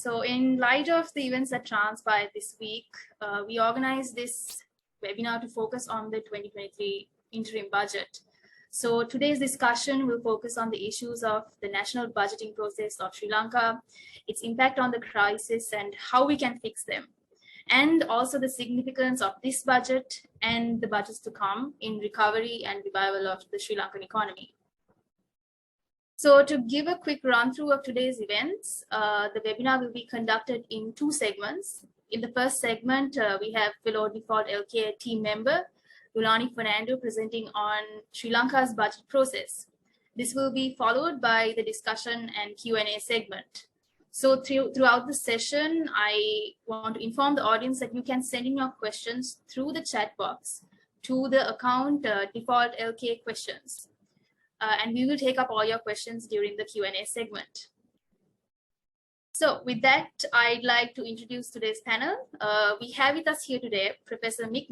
So in light of the events that transpired this week, we organized this webinar to focus on the 2023 interim budget. So today's discussion will focus on the issues of the national budgeting process of Sri Lanka, its impact on the crisis and how we can fix them, and also the significance of this budget and the budgets to come in recovery and revival of the Sri Lankan economy. So to give a quick run through of today's events, the webinar will be conducted in two segments. In the first segment, we have fellow Default.LK team member, Yolani Fernando, presenting on Sri Lanka's budget process. This will be followed by the discussion and Q&A segment. So throughout the session, I want to inform the audience that you can send in your questions through the chat box to the account Default.LK questions. And we will take up all your questions during the Q&A segment. So with that, I'd like to introduce today's panel. We have with us here today Professor Mick,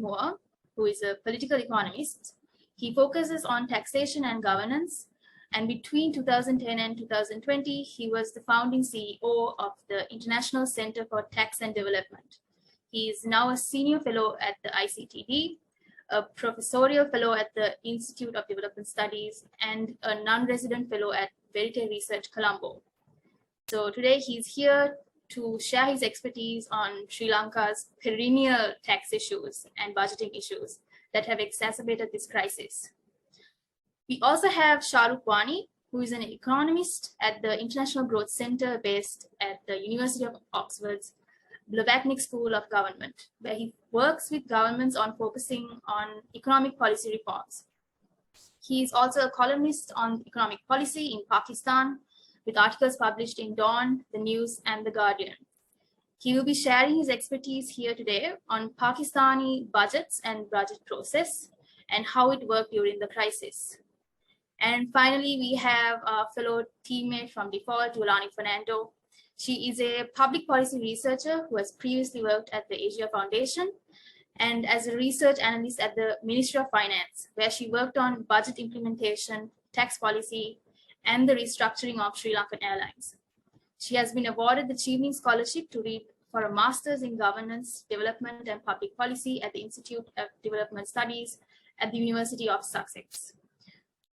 who is a political economist. He focuses on taxation and governance. And between 2010 and 2020, he was the founding CEO of the International Center for Tax and Development. He is now a senior fellow at the ICTD, a professorial fellow at the Institute of Development Studies, and a non-resident fellow at Verite Research, Colombo. So today he's here to share his expertise on Sri Lanka's perennial tax issues and budgeting issues that have exacerbated this crisis. We also have Sharhrukh Wani, who is an economist at the International Growth Center based at the University of Oxford's Blavatnik School of Government, where he works with governments on focusing on economic policy reforms. He is also a columnist on economic policy in Pakistan, with articles published in Dawn, The News, and The Guardian. He will be sharing his expertise here today on Pakistani budgets and budget process and how it worked during the crisis. And finally, we have our fellow teammate from Default, Yolani Fernando. She is a public policy researcher who has previously worked at the Asia Foundation and as a research analyst at the Ministry of Finance, where she worked on budget implementation, tax policy, and the restructuring of Sri Lankan Airlines. She has been awarded the Chevening Scholarship to read for a Master's in Governance, Development, and Public Policy at the Institute of Development Studies at the University of Sussex.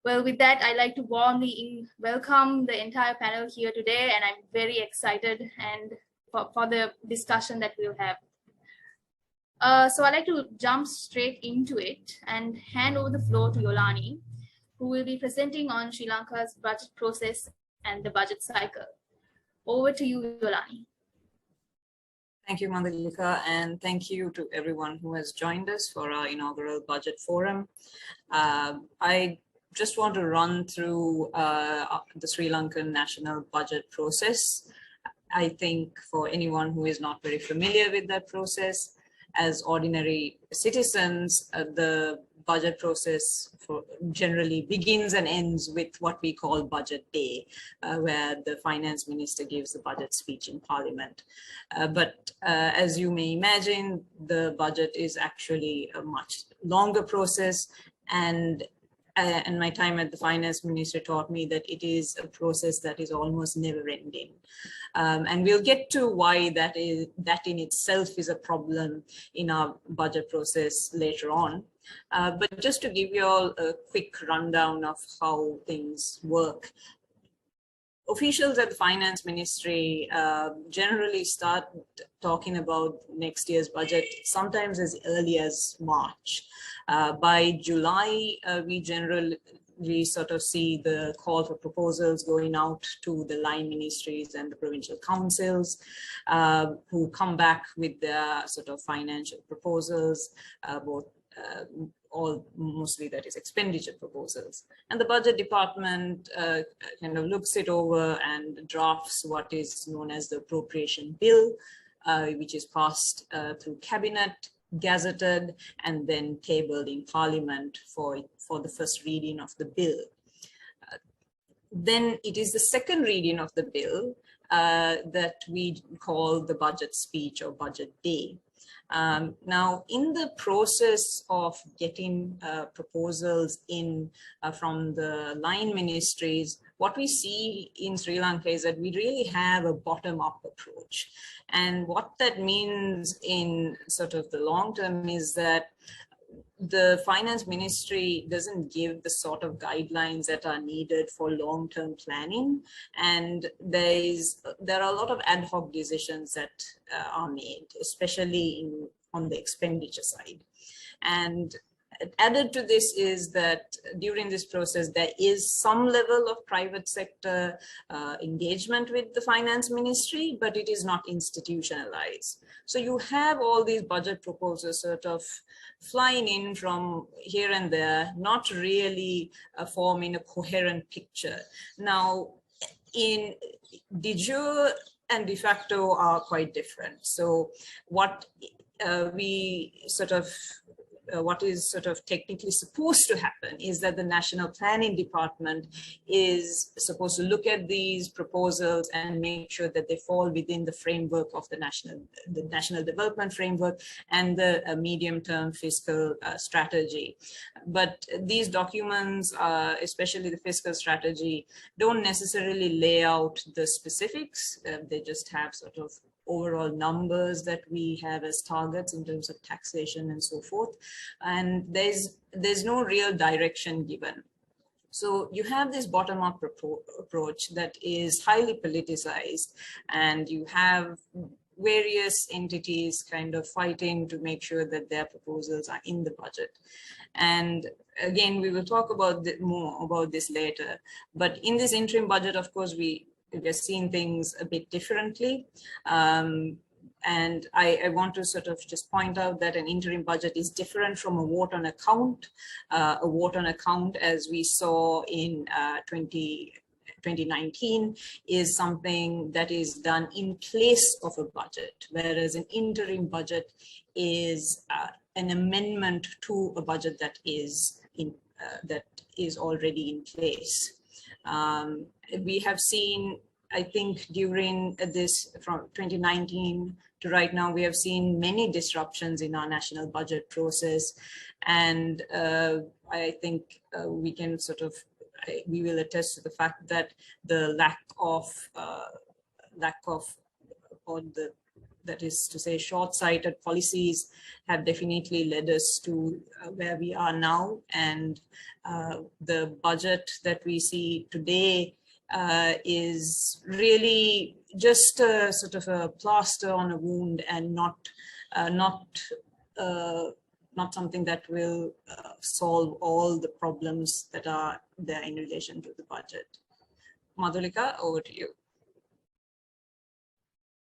Well, with that, I'd like to warmly welcome the entire panel here today, and I'm very excited and for the discussion that we'll have. So I'd like to jump straight into it and hand over the floor to Yolani, who will be presenting on Sri Lanka's budget process and the budget cycle. Over to you, Yolani. Thank you, Madhulika, and thank you to everyone who has joined us for our inaugural budget forum. I just want to run through the Sri Lankan national budget process. I think for anyone who is not very familiar with that process, as ordinary citizens, the budget process generally begins and ends with what we call budget day, where the finance minister gives the budget speech in parliament. But as you may imagine, the budget is actually a much longer process, and my time at the finance minister taught me that it is a process that is almost never ending. And we'll get to why that in itself is a problem in our budget process later on. But just to give you all a quick rundown of how things work. Officials at the finance ministry generally start talking about next year's budget sometimes as early as March. By July, we sort of see the call for proposals going out to the line ministries and the provincial councils, who come back with their sort of financial proposals, mostly that is expenditure proposals. And the budget department kind of looks it over and drafts what is known as the appropriation bill, which is passed through cabinet, gazetted, and then tabled in parliament for the first reading of the bill. Then it is the second reading of the bill that we call the budget speech or budget day. Now, in the process of getting proposals in from the line ministries, what we see in Sri Lanka is that we really have a bottom-up approach. And what that means in sort of the long term is that the finance ministry doesn't give the sort of guidelines that are needed for long-term planning, and there are a lot of ad hoc decisions that are made, especially on the expenditure side. And added to this is that during this process, there is some level of private sector engagement with the finance ministry, but it is not institutionalized. So you have all these budget proposals sort of flying in from here and there, not really forming a coherent picture. Now, in de jure and de facto are quite different. So what what is sort of technically supposed to happen is that the National Planning Department is supposed to look at these proposals and make sure that they fall within the framework of the national development framework and the medium-term fiscal strategy. But these documents, especially the fiscal strategy, don't necessarily lay out the specifics. They just have sort of overall numbers that we have as targets in terms of taxation and so forth. And there's no real direction given. So you have this bottom-up approach that is highly politicized, and you have various entities kind of fighting to make sure that their proposals are in the budget. And again, we will talk about more about this later. But in this interim budget, of course, we're seeing things a bit differently. And I want to sort of just point out that an interim budget is different from a vote on account. A vote on account, as we saw in 2019, is something that is done in place of a budget, whereas an interim budget is an amendment to a budget that is already in place. We have seen, I think, during this from 2019 to right now, we have seen many disruptions in our national budget process. And I think we can we will attest to the fact that the that is to say, short-sighted policies have definitely led us to where we are now. And the budget that we see today is really just a sort of a plaster on a wound, and not something that will solve all the problems that are there in relation to the budget. Madhulika, over to you.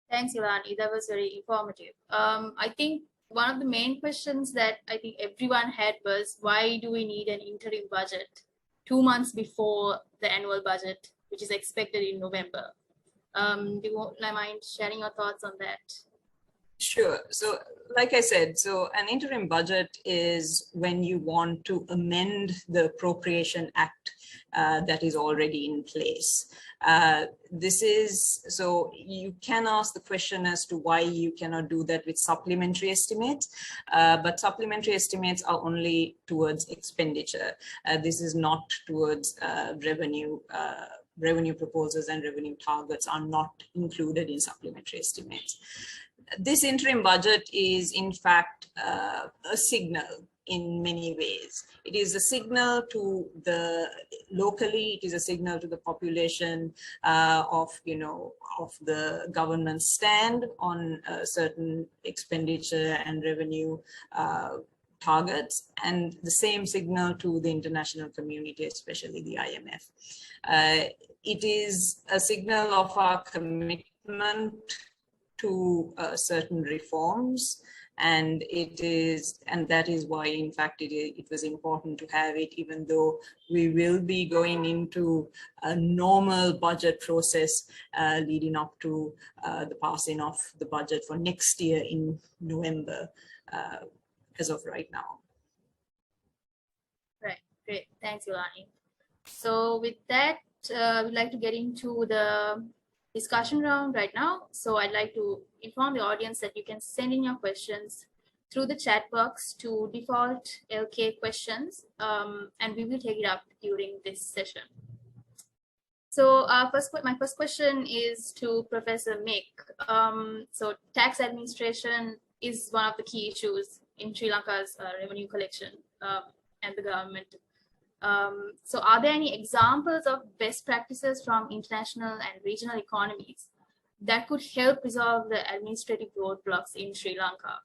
Thanks, Yolani. That was very informative. I think one of the main questions that I think everyone had was, why do we need an interim budget 2 months before the annual budget, which is expected in November? Do you mind sharing your thoughts on that? Sure. So like I said, so an interim budget is when you want to amend the Appropriation Act that is already in place. So you can ask the question as to why you cannot do that with supplementary estimates, but supplementary estimates are only towards expenditure. This is not towards revenue. Revenue proposals and revenue targets are not included in supplementary estimates. This interim budget is, in fact, a signal in many ways. It is a signal to locally, it is a signal to the population of the government's stand on certain expenditure and revenue targets, and the same signal to the international community, especially the IMF. It is a signal of our commitment to certain reforms, and that is why, in fact, it was important to have it, even though we will be going into a normal budget process leading up to the passing of the budget for next year in November, as of right now. Right, great. Thanks, Yolani. So with that, we'd like to get into the discussion round right now. So I'd like to inform the audience that you can send in your questions through the chat box to Default.LK questions, and we will take it up during this session. So my first question is to Professor Mick. So tax administration is one of the key issues in Sri Lanka's revenue collection and the government. So are there any examples of best practices from international and regional economies that could help resolve the administrative roadblocks in Sri Lanka?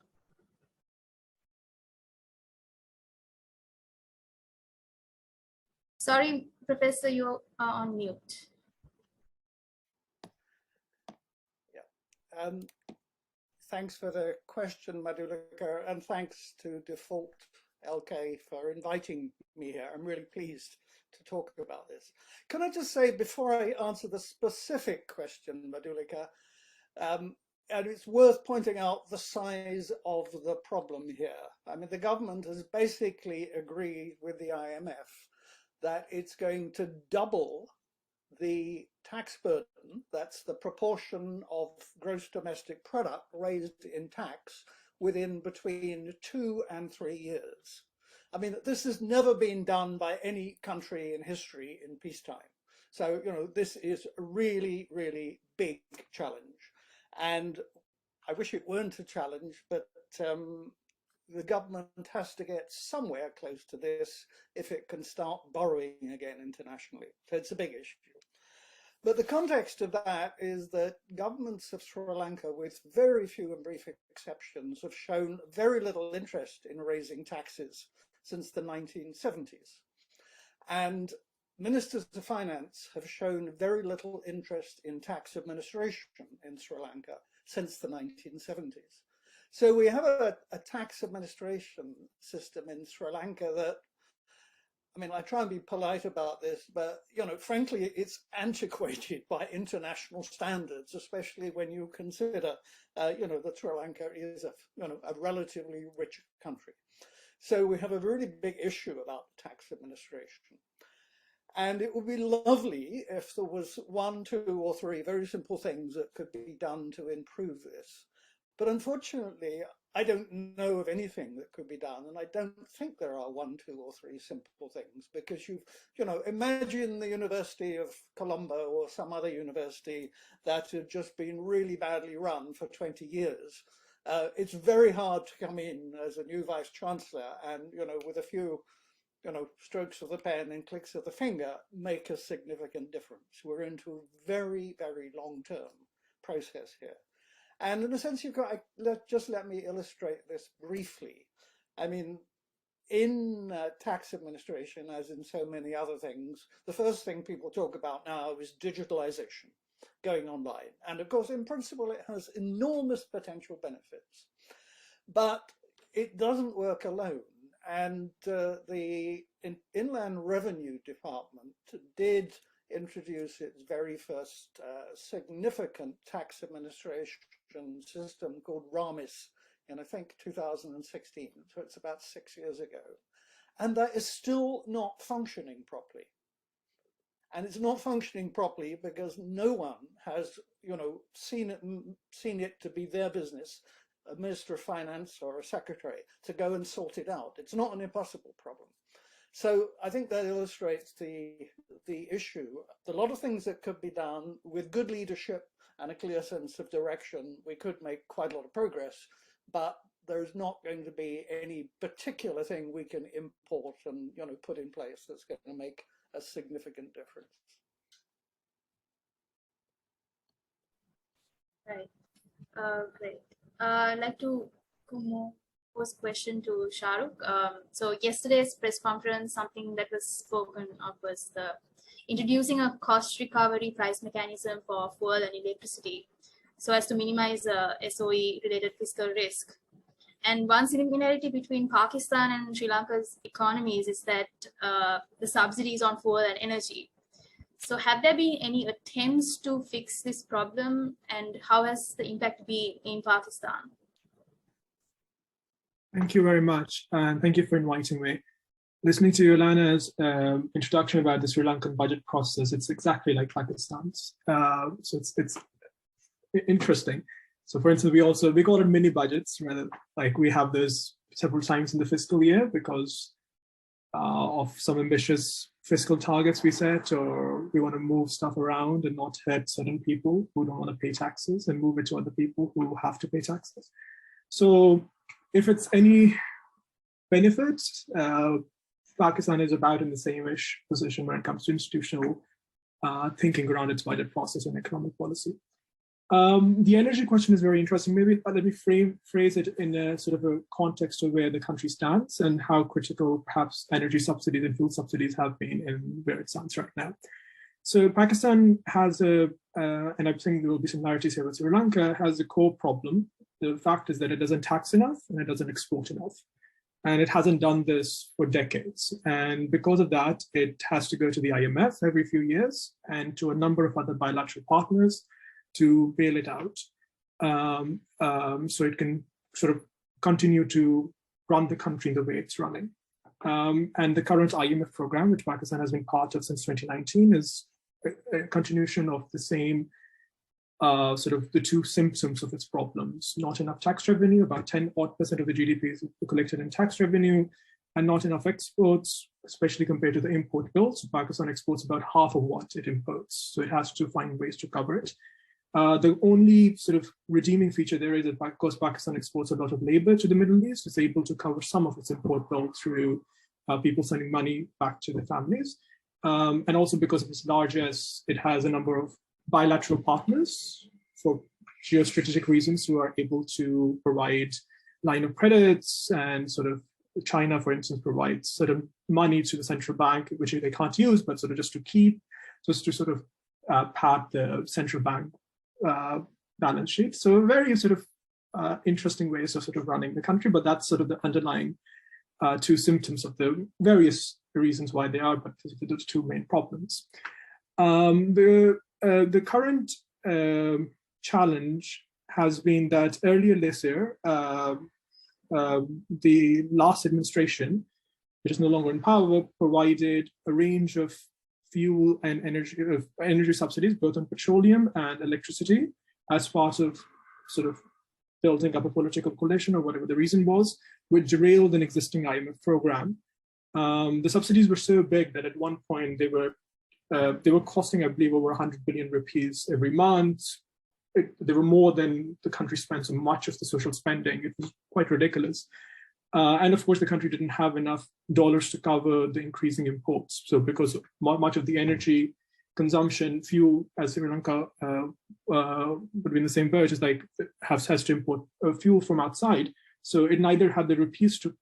Sorry, Professor, you are on mute. Yeah. Thanks for the question, Madhulika, and thanks to Default.LK for inviting me here. I'm really pleased to talk about this. Can I just say, before I answer the specific question, Madhulika, and it's worth pointing out the size of the problem here. I mean, the government has basically agreed with the IMF that it's going to double the tax burden, that's the proportion of gross domestic product raised in tax, within between 2 and 3 years. I mean, this has never been done by any country in history in peacetime. So, you know, this is a really, really big challenge. And I wish it weren't a challenge, but the government has to get somewhere close to this if it can start borrowing again internationally. So it's a big issue. But the context of that is that governments of Sri Lanka, with very few and brief exceptions, have shown very little interest in raising taxes since the 1970s. And ministers of finance have shown very little interest in tax administration in Sri Lanka since the 1970s. So we have a tax administration system in Sri Lanka that, I mean, I try and be polite about this, but, you know, frankly, it's antiquated by international standards, especially when you consider, you know, that Sri Lanka is a relatively rich country. So we have a really big issue about tax administration. And it would be lovely if there was 1, 2, or 3 very simple things that could be done to improve this. But unfortunately, I don't know of anything that could be done, and I don't think there are 1, 2, or 3 simple things, because you know, imagine the University of Colombo or some other university that had just been really badly run for 20 years. It's very hard to come in as a new vice chancellor and, you know, with a few, you know, strokes of the pen and clicks of the finger, make a significant difference. We're into a very, very long-term process here. And in a sense, you've got, just let me illustrate this briefly. I mean, in tax administration, as in so many other things, the first thing people talk about now is digitalization, going online. And of course, in principle, it has enormous potential benefits, but it doesn't work alone. And the Inland Revenue Department did introduce its very first significant tax administration system called RAMIS in, I think, 2016. So it's about 6 years ago. And that is still not functioning properly. And it's not functioning properly because no one has, you know, seen it to be their business, a minister of finance or a secretary, to go and sort it out. It's not an impossible problem. So I think that illustrates the issue. A lot of things that could be done with good leadership and a clear sense of direction. We could make quite a lot of progress, but there's not going to be any particular thing we can import and, you know, put in place that's going to make a significant difference. Right. Great. I'd like to pose a question to Sharhrukh. So yesterday's press conference, something that was spoken of was the introducing a cost recovery price mechanism for fuel and electricity so as to minimize SOE related fiscal risk. And one similarity between Pakistan and Sri Lanka's economies is that the subsidies on fuel and energy. So have there been any attempts to fix this problem, and how has the impact been in Pakistan? Thank you very much, and thank you for inviting me. listening to Yolana's introduction about the Sri Lankan budget process, it's exactly like Pakistan's. So it's interesting. So for instance, we call it mini budgets, rather like we have those several times in the fiscal year because of some ambitious fiscal targets we set, or we want to move stuff around and not hurt certain people who don't want to pay taxes and move it to other people who have to pay taxes. So if it's any benefit, Pakistan is about in the same-ish position when it comes to institutional thinking around its budget process and economic policy. The energy question is very interesting. Maybe let me phrase it in a sort of a context of where the country stands and how critical perhaps energy subsidies and fuel subsidies have been and where it stands right now. So Pakistan has and I'm saying there will be similarities here with Sri Lanka, has a core problem. The fact is that it doesn't tax enough and it doesn't export enough. And it hasn't done this for decades. And because of that, it has to go to the IMF every few years and to a number of other bilateral partners to bail it out, so it can sort of continue to run the country the way it's running. And the current IMF program, which Pakistan has been part of since 2019, is a continuation of the same sort of the two symptoms of its problems. Not enough tax revenue, about 10% of the GDP is collected in tax revenue, and not enough exports, especially compared to the import bill. So Pakistan exports about half of what it imports. So it has to find ways to cover it. The only sort of redeeming feature there is that because Pakistan exports a lot of labor to the Middle East, it's able to cover some of its import bill through people sending money back to their families. And also because of its largesse, it has a number of bilateral partners for geostrategic reasons who are able to provide line of credits, and sort of China, for instance, provides sort of money to the central bank, which they can't use, but sort of just to keep, just to sort of pad the central bank balance sheet. So very sort of interesting ways of sort of running the country, but that's sort of the underlying two symptoms of the various reasons why they are, but those two main problems. The current challenge has been that earlier this year, the last administration, which is no longer in power, provided a range of fuel and energy subsidies, both on petroleum and electricity, as part of sort of building up a political coalition or whatever the reason was, which derailed an existing IMF program. The subsidies were so big that at one point they were costing, I believe, over 100 billion rupees every month. They were more than the country spent on much of the social spending. It was quite ridiculous. And of course, the country didn't have enough dollars to cover the increasing imports. So because much of the energy consumption, fuel, as Sri Lanka would be in the same boat, is like has to import fuel from outside. So it neither had the rupees to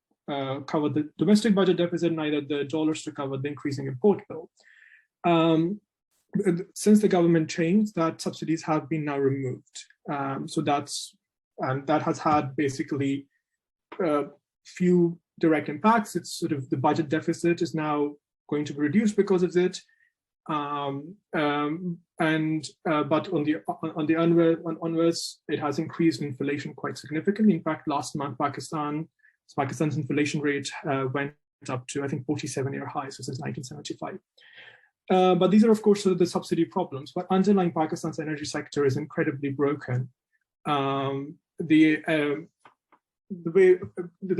cover the domestic budget deficit, neither the dollars to cover the increasing import bill. Since the government changed, that subsidies have been now removed. So that has had basically few direct impacts. It's sort of the budget deficit is now going to be reduced because of it. But on the onwards, it has increased inflation quite significantly. In fact, last month, Pakistan's inflation rate went up to, I think, 47-year highs, so since 1975. But these are, of course, sort of the subsidy problems. But underlying Pakistan's energy sector is incredibly broken. The way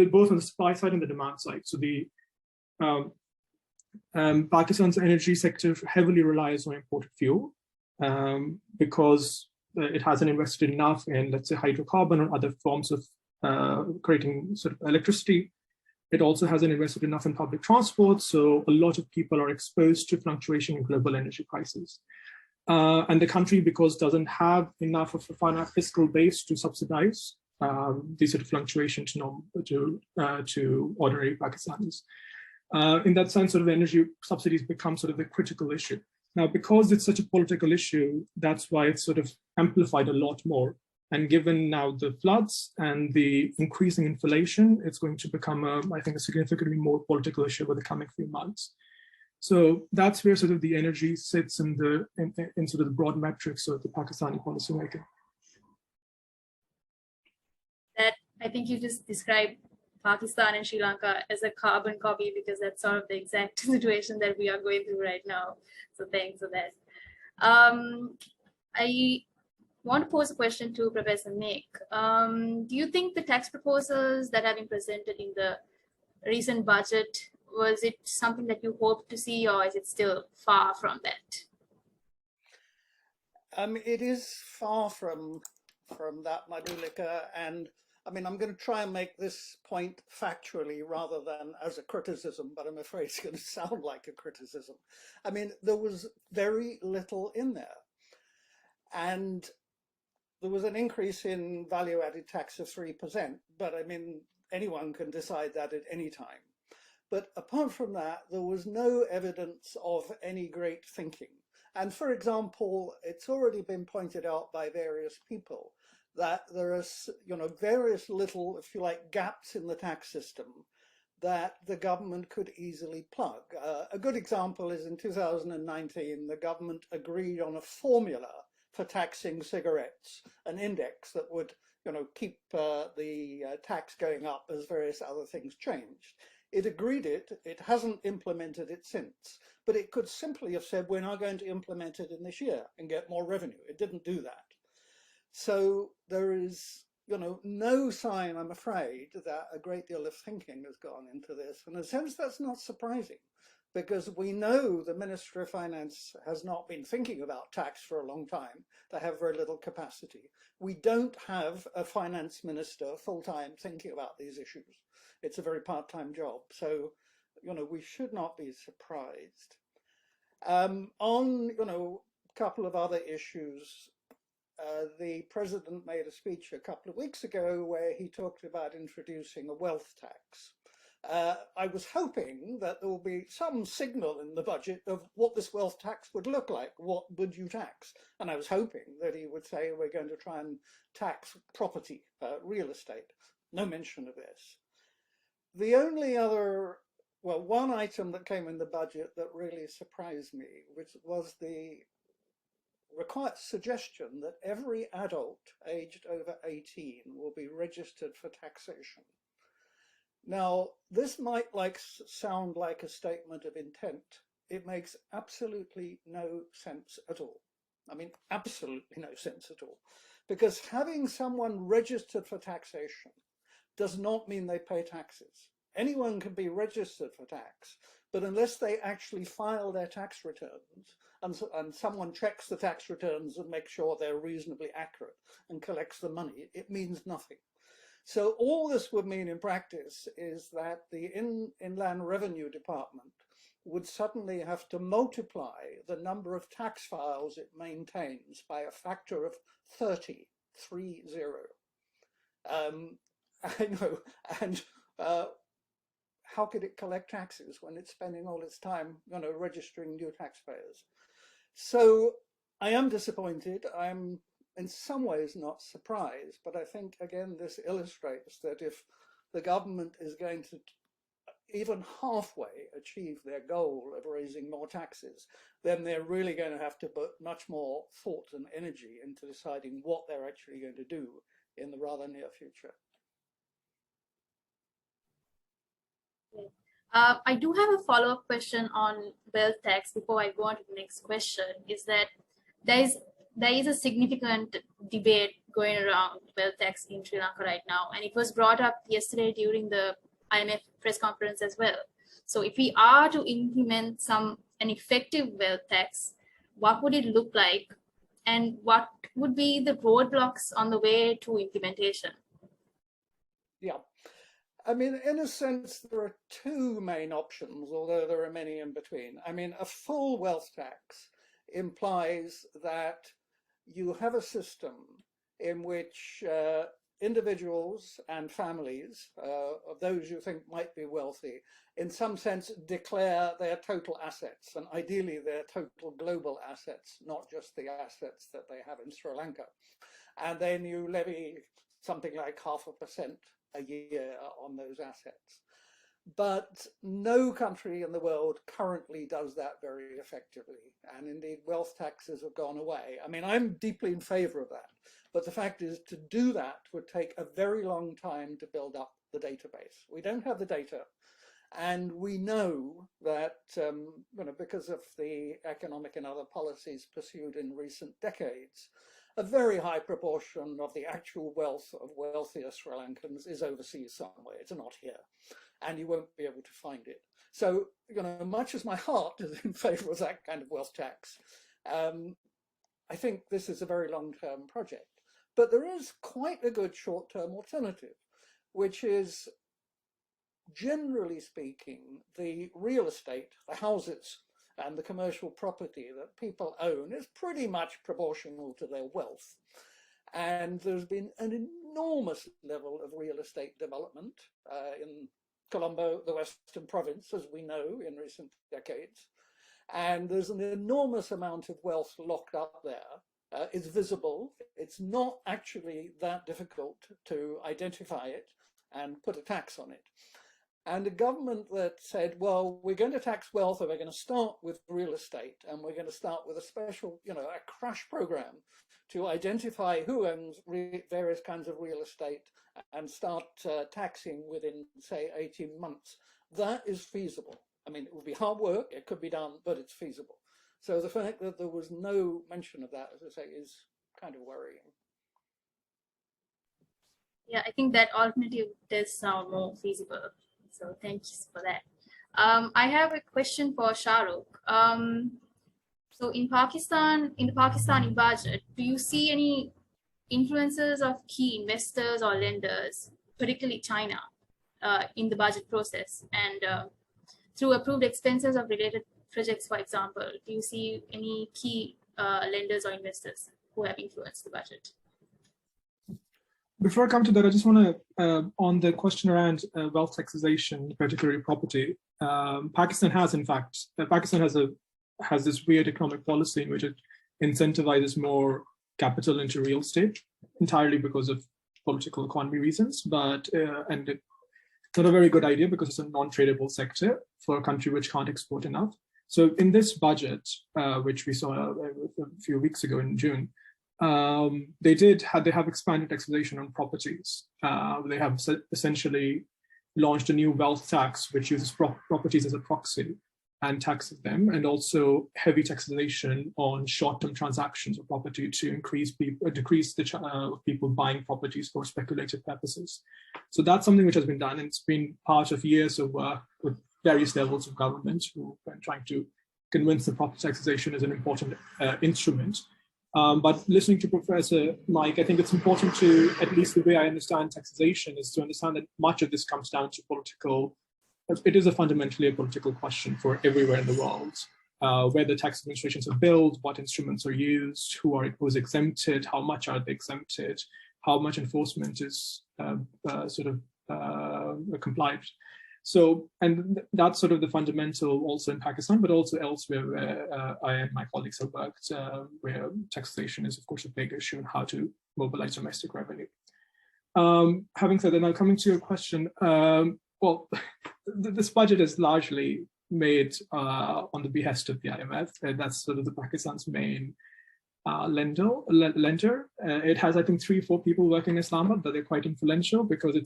both on the supply side and the demand side. So the Pakistan's energy sector heavily relies on imported fuel because it hasn't invested enough in, let's say, hydrocarbon or other forms of creating sort of electricity. It also hasn't invested enough in public transport, so a lot of people are exposed to fluctuation in global energy prices. And the country, because doesn't have enough of a fiscal base to subsidize these sort of fluctuations to ordinary Pakistanis. In that sense, sort of energy subsidies become sort of the critical issue. Now, because it's such a political issue, that's why it's sort of amplified a lot more. And given now the floods and the increasing inflation, it's going to become, I think, a significantly more political issue over the coming few months. So that's where sort of the energy sits in sort of the broad metrics of the Pakistani policymaking. That I think you just described Pakistan and Sri Lanka as a carbon copy, because that's sort of the exact situation that we are going through right now. So thanks for that. I want to pose a question to Professor Mick. Do you think the tax proposals that have been presented in the recent budget, was it something that you hoped to see, or is it still far from that? It is far from that, Madhulika, and I mean, I'm going to try and make this point factually rather than as a criticism, but I'm afraid it's going to sound like a criticism. I mean, there was very little in there. And there was an increase in value-added tax of 3%, but I mean, anyone can decide that at any time. But apart from that, there was no evidence of any great thinking. And for example, it's already been pointed out by various people that there are, various little, if you like, gaps in the tax system that the government could easily plug. A good example is in 2019, the government agreed on a formula for taxing cigarettes, an index that would, keep the tax going up as various other things changed. It agreed it hasn't implemented it since, but it could simply have said, we're now going to implement it in this year and get more revenue. It didn't do that. So there is, no sign, I'm afraid, that a great deal of thinking has gone into this. In a sense, that's not surprising, because we know the Ministry of Finance has not been thinking about tax for a long time. They have very little capacity. We don't have a finance minister full-time thinking about these issues. It's a very part-time job. So, we should not be surprised. On, a couple of other issues, the president made a speech a couple of weeks ago where he talked about introducing a wealth tax. I was hoping that there will be some signal in the budget of what this wealth tax would look like. What would you tax? And I was hoping that he would say, we're going to try and tax property, real estate. No mention of this. The only other, one item that came in the budget that really surprised me, which was the required suggestion that every adult aged over 18 will be registered for taxation. Now, this might sound like a statement of intent. It makes absolutely no sense at all. I mean, absolutely no sense at all. Because having someone registered for taxation does not mean they pay taxes. Anyone can be registered for tax, but unless they actually file their tax returns and someone checks the tax returns and makes sure they're reasonably accurate and collects the money, it means nothing. So all this would mean in practice is that the Inland Revenue Department would suddenly have to multiply the number of tax files it maintains by a factor of 30. I know, and how could it collect taxes when it's spending all its time, registering new taxpayers? So I am disappointed. I'm in some ways not surprised, but I think, again, this illustrates that if the government is going to even halfway achieve their goal of raising more taxes, then they're really going to have to put much more thought and energy into deciding what they're actually going to do in the rather near future. I do have a follow-up question on wealth tax before I go on to the next question, is that there is a significant debate going around wealth tax in Sri Lanka right now, and it was brought up yesterday during the IMF press conference as well. So if we are to implement an effective wealth tax, what would it look like, and what would be the roadblocks on the way to implementation? Yeah. I mean, in a sense, there are two main options, although there are many in between. I mean, a full wealth tax implies that you have a system in which individuals and families of those you think might be wealthy, in some sense, declare their total assets, and ideally their total global assets, not just the assets that they have in Sri Lanka. And then you levy something like 0.5% a year on those assets. But no country in the world currently does that very effectively. And indeed, wealth taxes have gone away. I mean, I'm deeply in favor of that. But the fact is, to do that would take a very long time to build up the database. We don't have the data. And we know that because of the economic and other policies pursued in recent decades, a very high proportion of the actual wealth of wealthier Sri Lankans is overseas somewhere. It's not here, and you won't be able to find it. So, much as my heart is in favor of that kind of wealth tax, I think this is a very long-term project. But there is quite a good short-term alternative, which is, generally speaking, the real estate, the houses, and the commercial property that people own is pretty much proportional to their wealth. And there's been an enormous level of real estate development in Colombo, the Western Province, as we know, in recent decades. And there's an enormous amount of wealth locked up there. It's visible. It's not actually that difficult to identify it and put a tax on it. And a government that said, well, we're going to tax wealth, and we're going to start with real estate, and we're going to start with a special, a crash program to identify who owns various kinds of real estate and start taxing within, say, 18 months. That is feasible. I mean, it would be hard work, it could be done, but it's feasible. So the fact that there was no mention of that, as I say, is kind of worrying. Yeah, I think that alternative does sound more feasible. So thanks for that. I have a question for Sharhrukh. So in the Pakistani budget, do you see any influences of key investors or lenders, particularly China, in the budget process? And through approved expenses of related projects, for example, do you see any key lenders or investors who have influenced the budget? Before I come to that, I just want to, on the question around wealth taxation, particularly property, Pakistan has, in fact, has this weird economic policy in which it incentivizes more capital into real estate, entirely because of political economy reasons, and it's not a very good idea because it's a non-tradable sector for a country which can't export enough. So in this budget, which we saw a few weeks ago in June, they have expanded taxation on properties. They have essentially launched a new wealth tax, which uses properties as a proxy and taxes them, and also heavy taxation on short-term transactions of property to decrease the people buying properties for speculative purposes. So that's something which has been done, and it's been part of years of work with various levels of government who have been trying to convince the property taxation is an important instrument. But listening to Professor Mike, I think it's important to, at least the way I understand taxation, is to understand that much of this comes down to political. It is fundamentally a political question for everywhere in the world, where the tax administrations are built, what instruments are used, who is exempted, how much are they exempted, how much enforcement is complied. So, and that's sort of the fundamental also in Pakistan, but also elsewhere where I and my colleagues have worked, where taxation is, of course, a big issue and how to mobilize domestic revenue. Having said that, now coming to your question, well, this budget is largely made on the behest of the IMF. That's sort of the Pakistan's main lender. It has, I think, 3 or 4 people working in Islamabad, but they're quite influential because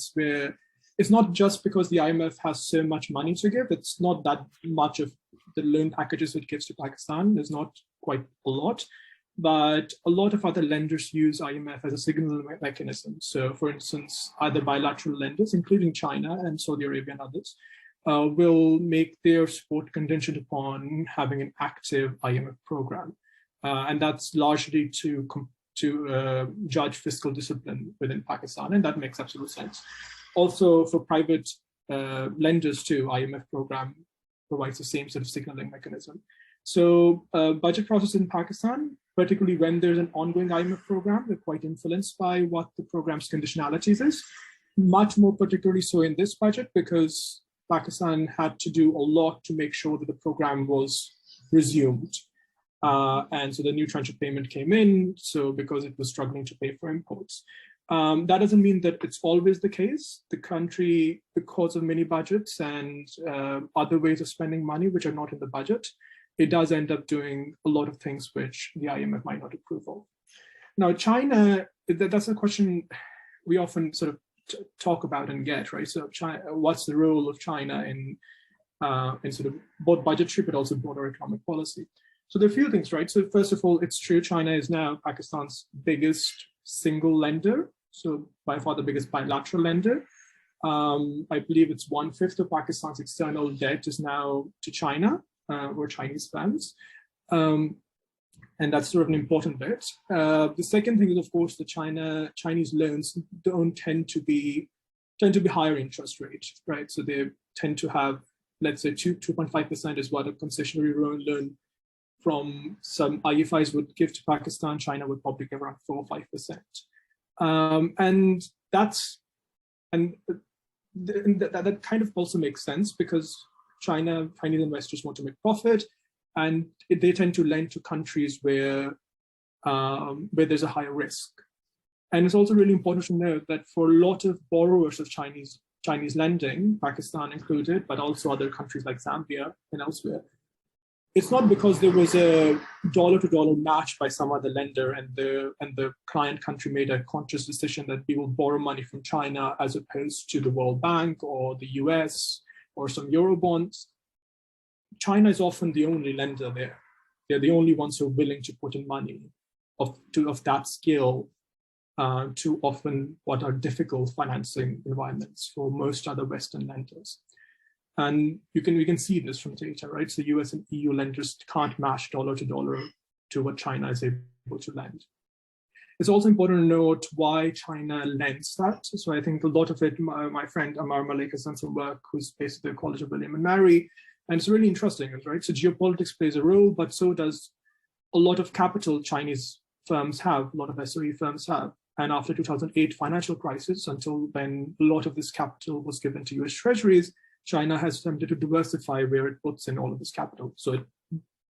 it's not just because the IMF has so much money to give. It's not that much of the loan packages it gives to Pakistan. There's not quite a lot, but a lot of other lenders use IMF as a signal mechanism. So for instance, other bilateral lenders, including China and Saudi Arabia and others, will make their support contingent upon having an active IMF program. And that's largely to judge fiscal discipline within Pakistan, and that makes absolute sense. Also, for private lenders too, IMF program provides the same sort of signaling mechanism. So budget process in Pakistan, particularly when there's an ongoing IMF program, they're quite influenced by what the program's conditionalities is. Much more particularly so in this budget, because Pakistan had to do a lot to make sure that the program was resumed. And so the new tranche of payment came in, so because it was struggling to pay for imports. That doesn't mean that it's always the case. The country, because of mini budgets and other ways of spending money which are not in the budget, it does end up doing a lot of things which the IMF might not approve of. Now, China that's a question we often sort of talk about and get, right? So China, what's the role of China in sort of both budgetary but also broader economic policy? So there are a few things, right? So first of all, it's true China is now Pakistan's biggest single lender, so by far the biggest bilateral lender. I believe it's 1/5 of Pakistan's external debt is now to China or Chinese firms. And that's sort of an important bit. The second thing is, of course, the Chinese loans don't tend to be higher interest rate, right? So they tend to have, let's say, 2.5% is what a concessionary loan from some IFIs would give to Pakistan. China would probably give around 4 or 5%, and that kind of also makes sense because Chinese investors want to make profit. And they tend to lend to countries where there's a higher risk. And it's also really important to note that for a lot of borrowers of Chinese lending, Pakistan included, but also other countries like Zambia and elsewhere, it's not because there was a dollar-to-dollar match by some other lender and the client country made a conscious decision that we will borrow money from China as opposed to the World Bank or the US or some Eurobonds. China is often the only lender there. They're the only ones who are willing to put in money of that scale to often what are difficult financing environments for most other Western lenders. And we can see this from data, right? So US and EU lenders can't match dollar to dollar to what China is able to lend. It's also important to note why China lends that. So I think a lot of it, my friend Amar Malik has done some work, who's based at the College of William and Mary. And it's really interesting, right? So geopolitics plays a role, but so does a lot of capital Chinese firms have, a lot of SOE firms have. And after 2008 financial crisis, until then, a lot of this capital was given to US treasuries. China has attempted to diversify where it puts in all of this capital. So it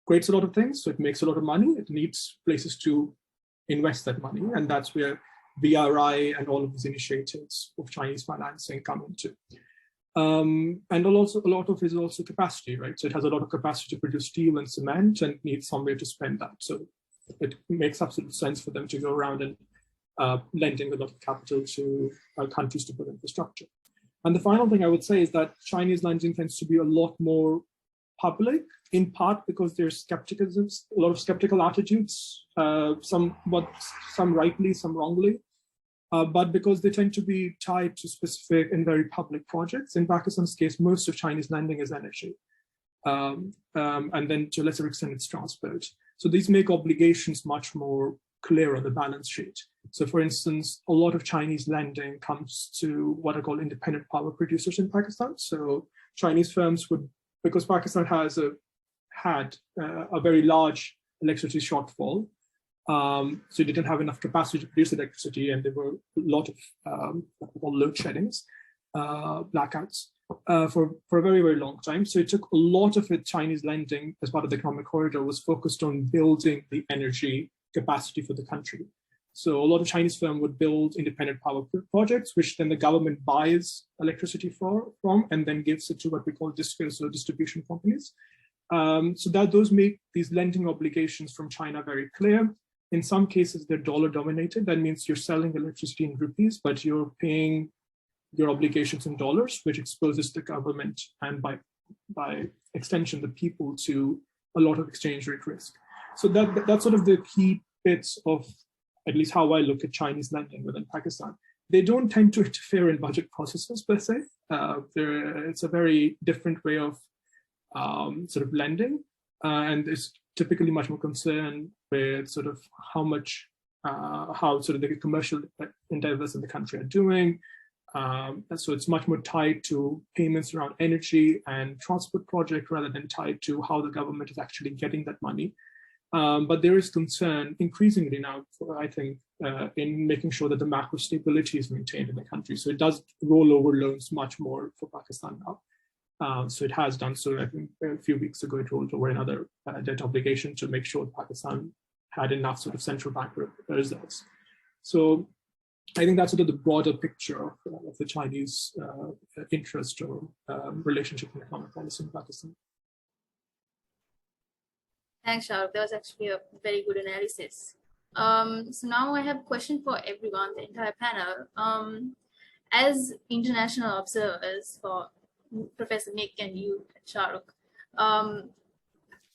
creates a lot of things, so it makes a lot of money. It needs places to invest that money. And that's where BRI and all of these initiatives of Chinese financing come into. And also a lot of it is also capacity, right? So it has a lot of capacity to produce steel and cement and needs somewhere to spend that. So it makes absolute sense for them to go around and lending a lot of capital to countries to build infrastructure. And the final thing I would say is that Chinese lending tends to be a lot more public, in part because there's skepticism, a lot of skeptical attitudes, some rightly, some wrongly. But because they tend to be tied to specific and very public projects. In Pakistan's case, most of Chinese lending is energy. And then to a lesser extent, it's transport. So these make obligations much more clear on the balance sheet. So for instance, a lot of Chinese lending comes to what are called independent power producers in Pakistan. So Chinese firms would, because Pakistan has had a very large electricity shortfall, so they didn't have enough capacity to produce electricity, and there were a lot of what we call load sheddings, blackouts for a very, very long time. So it took a lot of it, Chinese lending as part of the economic corridor was focused on building the energy capacity for the country. So a lot of Chinese firms would build independent power projects, which then the government buys electricity from and then gives it to what we call discos or distribution companies. So that those make these lending obligations from China very clear. In some cases, they're dollar dominated. That means you're selling electricity in rupees, but you're paying your obligations in dollars, which exposes the government and by extension, the people to a lot of exchange rate risk. So that's sort of the key bits of at least how I look at Chinese lending within Pakistan. They don't tend to interfere in budget processes per se. It's a very different way of sort of lending, and it's typically much more concerned with sort of how sort of the commercial endeavors in the country are doing. And so it's much more tied to payments around energy and transport project rather than tied to how the government is actually getting that money. But there is concern increasingly now, I think, in making sure that the macro stability is maintained in the country. So it does roll over loans much more for Pakistan now. So it has done so. I think a few weeks ago, it rolled over another debt obligation to make sure Pakistan had enough sort of central bank reserves. So I think that's sort of the broader picture of the Chinese interest or relationship in economic policy in Pakistan. Thanks, Sharhrukh. That was actually a very good analysis. So now I have a question for everyone, the entire panel. As international observers, for Professor Mick and you, Sharhrukh,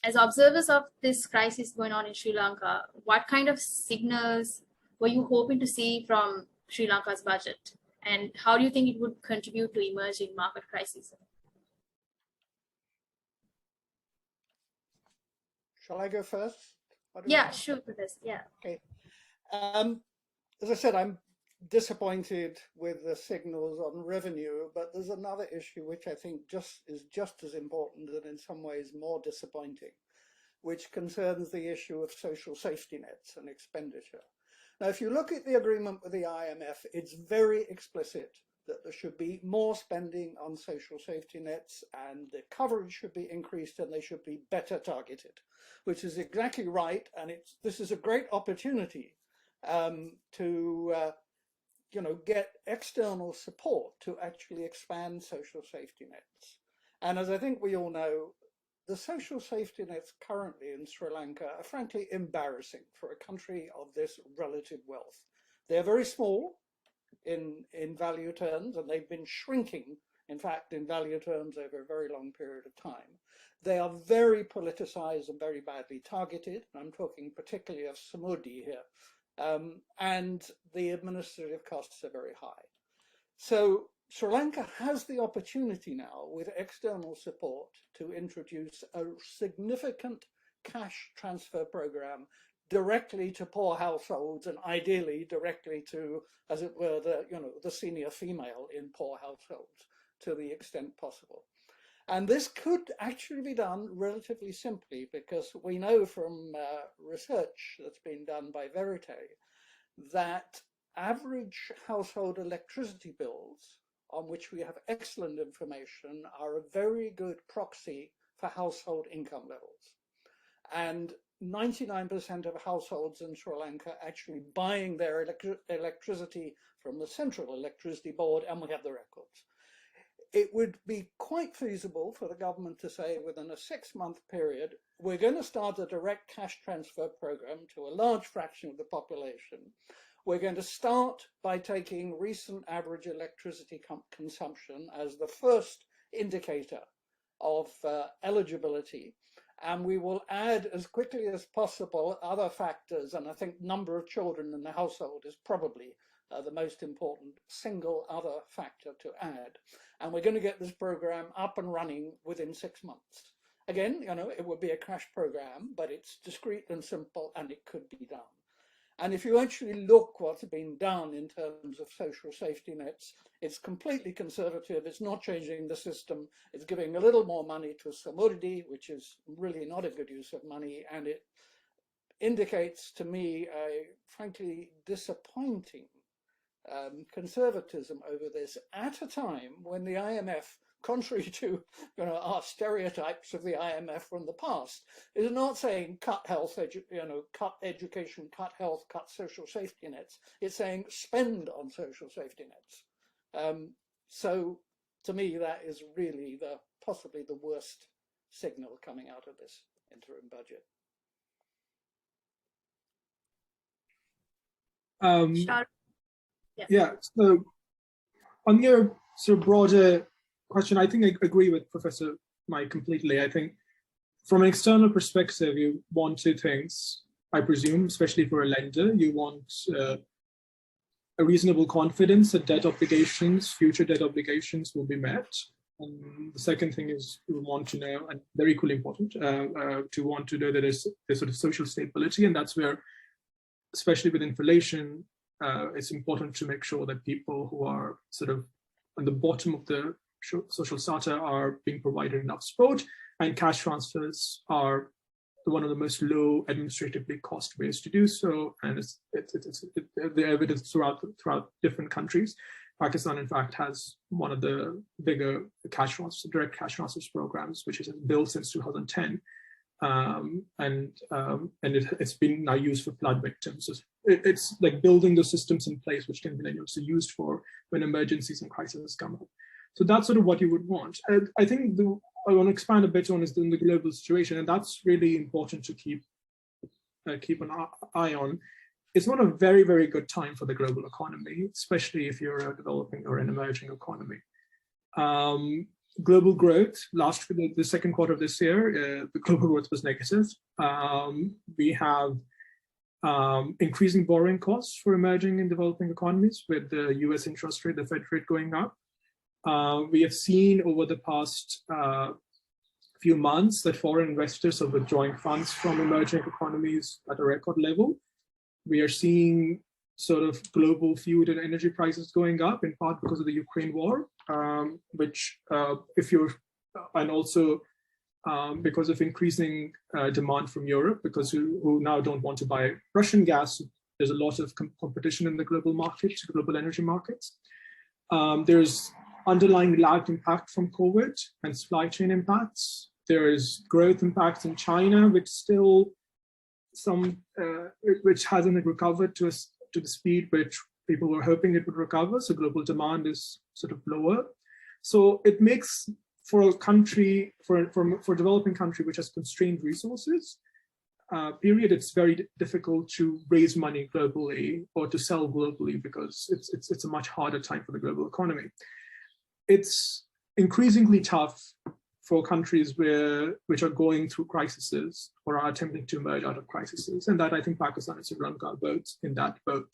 as observers of this crisis going on in Sri Lanka, what kind of signals were you hoping to see from Sri Lanka's budget? And how do you think it would contribute to emerging market crises? Shall I go first? Yeah, sure, Professor. Yeah. Okay. As I said, I'm disappointed with the signals on revenue, but there's another issue which I think is just as important and in some ways more disappointing, which concerns the issue of social safety nets and expenditure. Now, if you look at the agreement with the IMF, it's very explicit that there should be more spending on social safety nets and the coverage should be increased and they should be better targeted, which is exactly right. And this is a great opportunity to get external support to actually expand social safety nets. And as I think we all know, the social safety nets currently in Sri Lanka are frankly embarrassing for a country of this relative wealth. They're very small in value terms, and they've been shrinking, in fact, in value terms over a very long period of time. They are very politicized and very badly targeted. I'm talking particularly of Samudi here. And the administrative costs are very high. So Sri Lanka has the opportunity now with external support to introduce a significant cash transfer program directly to poor households and ideally directly to, as it were, the senior female in poor households to the extent possible. And this could actually be done relatively simply because we know from research that's been done by Verite that average household electricity bills, on which we have excellent information, are a very good proxy for household income levels. And 99% of households in Sri Lanka actually buying their electricity from the Central Electricity Board, and we have the records. It would be quite feasible for the government to say within a 6-month period, we're going to start a direct cash transfer program to a large fraction of the population. We're going to start by taking recent average electricity consumption as the first indicator of eligibility. And we will add as quickly as possible other factors. And I think number of children in the household is probably the most important single other factor to add. And we're going to get this program up and running within 6 months. Again, it would be a crash program, but it's discreet and simple and it could be done. And if you actually look what's been done in terms of social safety nets, it's completely conservative. It's not changing the system. It's giving a little more money to Samurdi, which is really not a good use of money. And it indicates to me a frankly disappointing conservatism over this at a time when the IMF, contrary to our stereotypes of the IMF from the past, is not saying cut health, cut education, cut health, cut social safety nets. It's saying spend on social safety nets. So to me, that is really possibly the worst signal coming out of this interim budget. Yeah, so on your sort of broader question, I think I agree with Professor Mike completely. I think from an external perspective, you want two things, I presume, especially for a lender. You want a reasonable confidence that future debt obligations will be met. And the second thing is you want to know, and they're equally important, to want to know that there's sort of social stability. And that's where, especially with inflation, it's important to make sure that people who are sort of on the bottom of the social strata are being provided enough support, and cash transfers are one of the most low administratively cost ways to do so. And it's the evidence throughout different countries. Pakistan, in fact, has one of the bigger direct cash transfers programs, which is built since 2010. And it's been now used for flood victims. So it's like building those systems in place, which can be then also used for when emergencies and crises come up. So that's sort of what you would want. And I think I want to expand a bit on is the global situation, and that's really important to keep an eye on. it's not a very, very good time for the global economy, especially if you're a developing or an emerging economy. Global growth, the second quarter of this year, the global growth was negative. We have increasing borrowing costs for emerging and developing economies with the US interest rate, the Fed rate going up. We have seen over the past few months that foreign investors are withdrawing funds from emerging economies at a record level. We are seeing sort of global food and energy prices going up, in part because of the Ukraine war, and also because of increasing demand from Europe, because who now don't want to buy Russian gas. There's a lot of competition in the global market, global energy markets. There's underlying lagged impact from COVID and supply chain impacts. There is growth impacts in China, which still which hasn't recovered to the speed which people were hoping it would recover. So global demand is sort of lower. So it makes for a country, for a developing country which has constrained resources, it's very difficult to raise money globally or to sell globally, because it's a much harder time for the global economy. It's increasingly tough for countries which are going through crises or are attempting to emerge out of crises. And that, I think, Pakistan and Sri Lanka are both in that boat,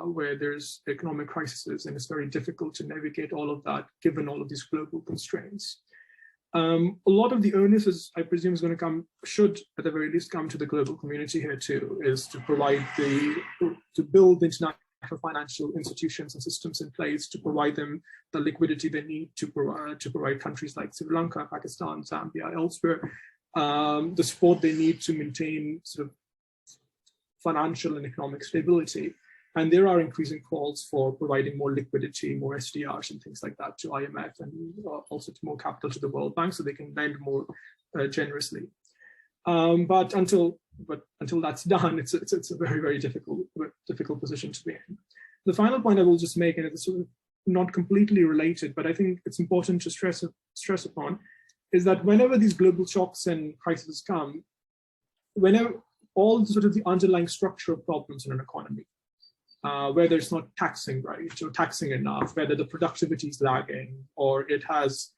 where there's economic crises, and it's very difficult to navigate all of that given all of these global constraints. A lot of the onus, is, I presume, is going to should at the very least come to the global community here too, is to provide to build international financial institutions and systems in place to provide them the liquidity they need to provide countries like Sri Lanka, Pakistan, Zambia, elsewhere, the support they need to maintain sort of financial and economic stability. And there are increasing calls for providing more liquidity, more SDRs and things like that to IMF, and also to more capital to the World Bank so they can lend more generously. But until that's done, it's a very, very difficult position to be in. The final point I will just make, and it's sort of not completely related, but I think it's important to stress upon, is that whenever these global shocks and crises come, whenever all sort of the underlying structural problems in an economy, whether it's not taxing right or taxing enough, whether the productivity is lagging, or it has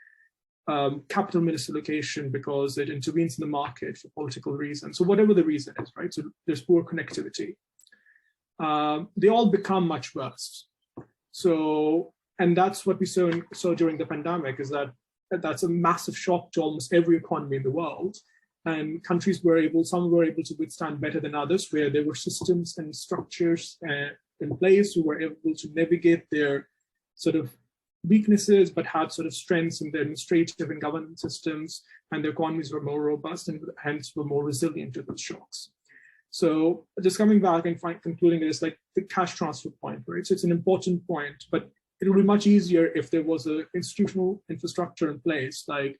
capital misallocation because it intervenes in the market for political reasons. So whatever the reason is, right? So there's poor connectivity. They all become much worse. So, and that's what we saw during the pandemic, is that's a massive shock to almost every economy in the world. And countries some were able to withstand better than others, where there were systems and structures in place who were able to navigate their sort of weaknesses, but had sort of strengths in their administrative and governance systems, and their economies were more robust and hence were more resilient to those shocks. So just coming back and concluding this, like the cash transfer point, right? So it's an important point, but it would be much easier if there was an institutional infrastructure in place, like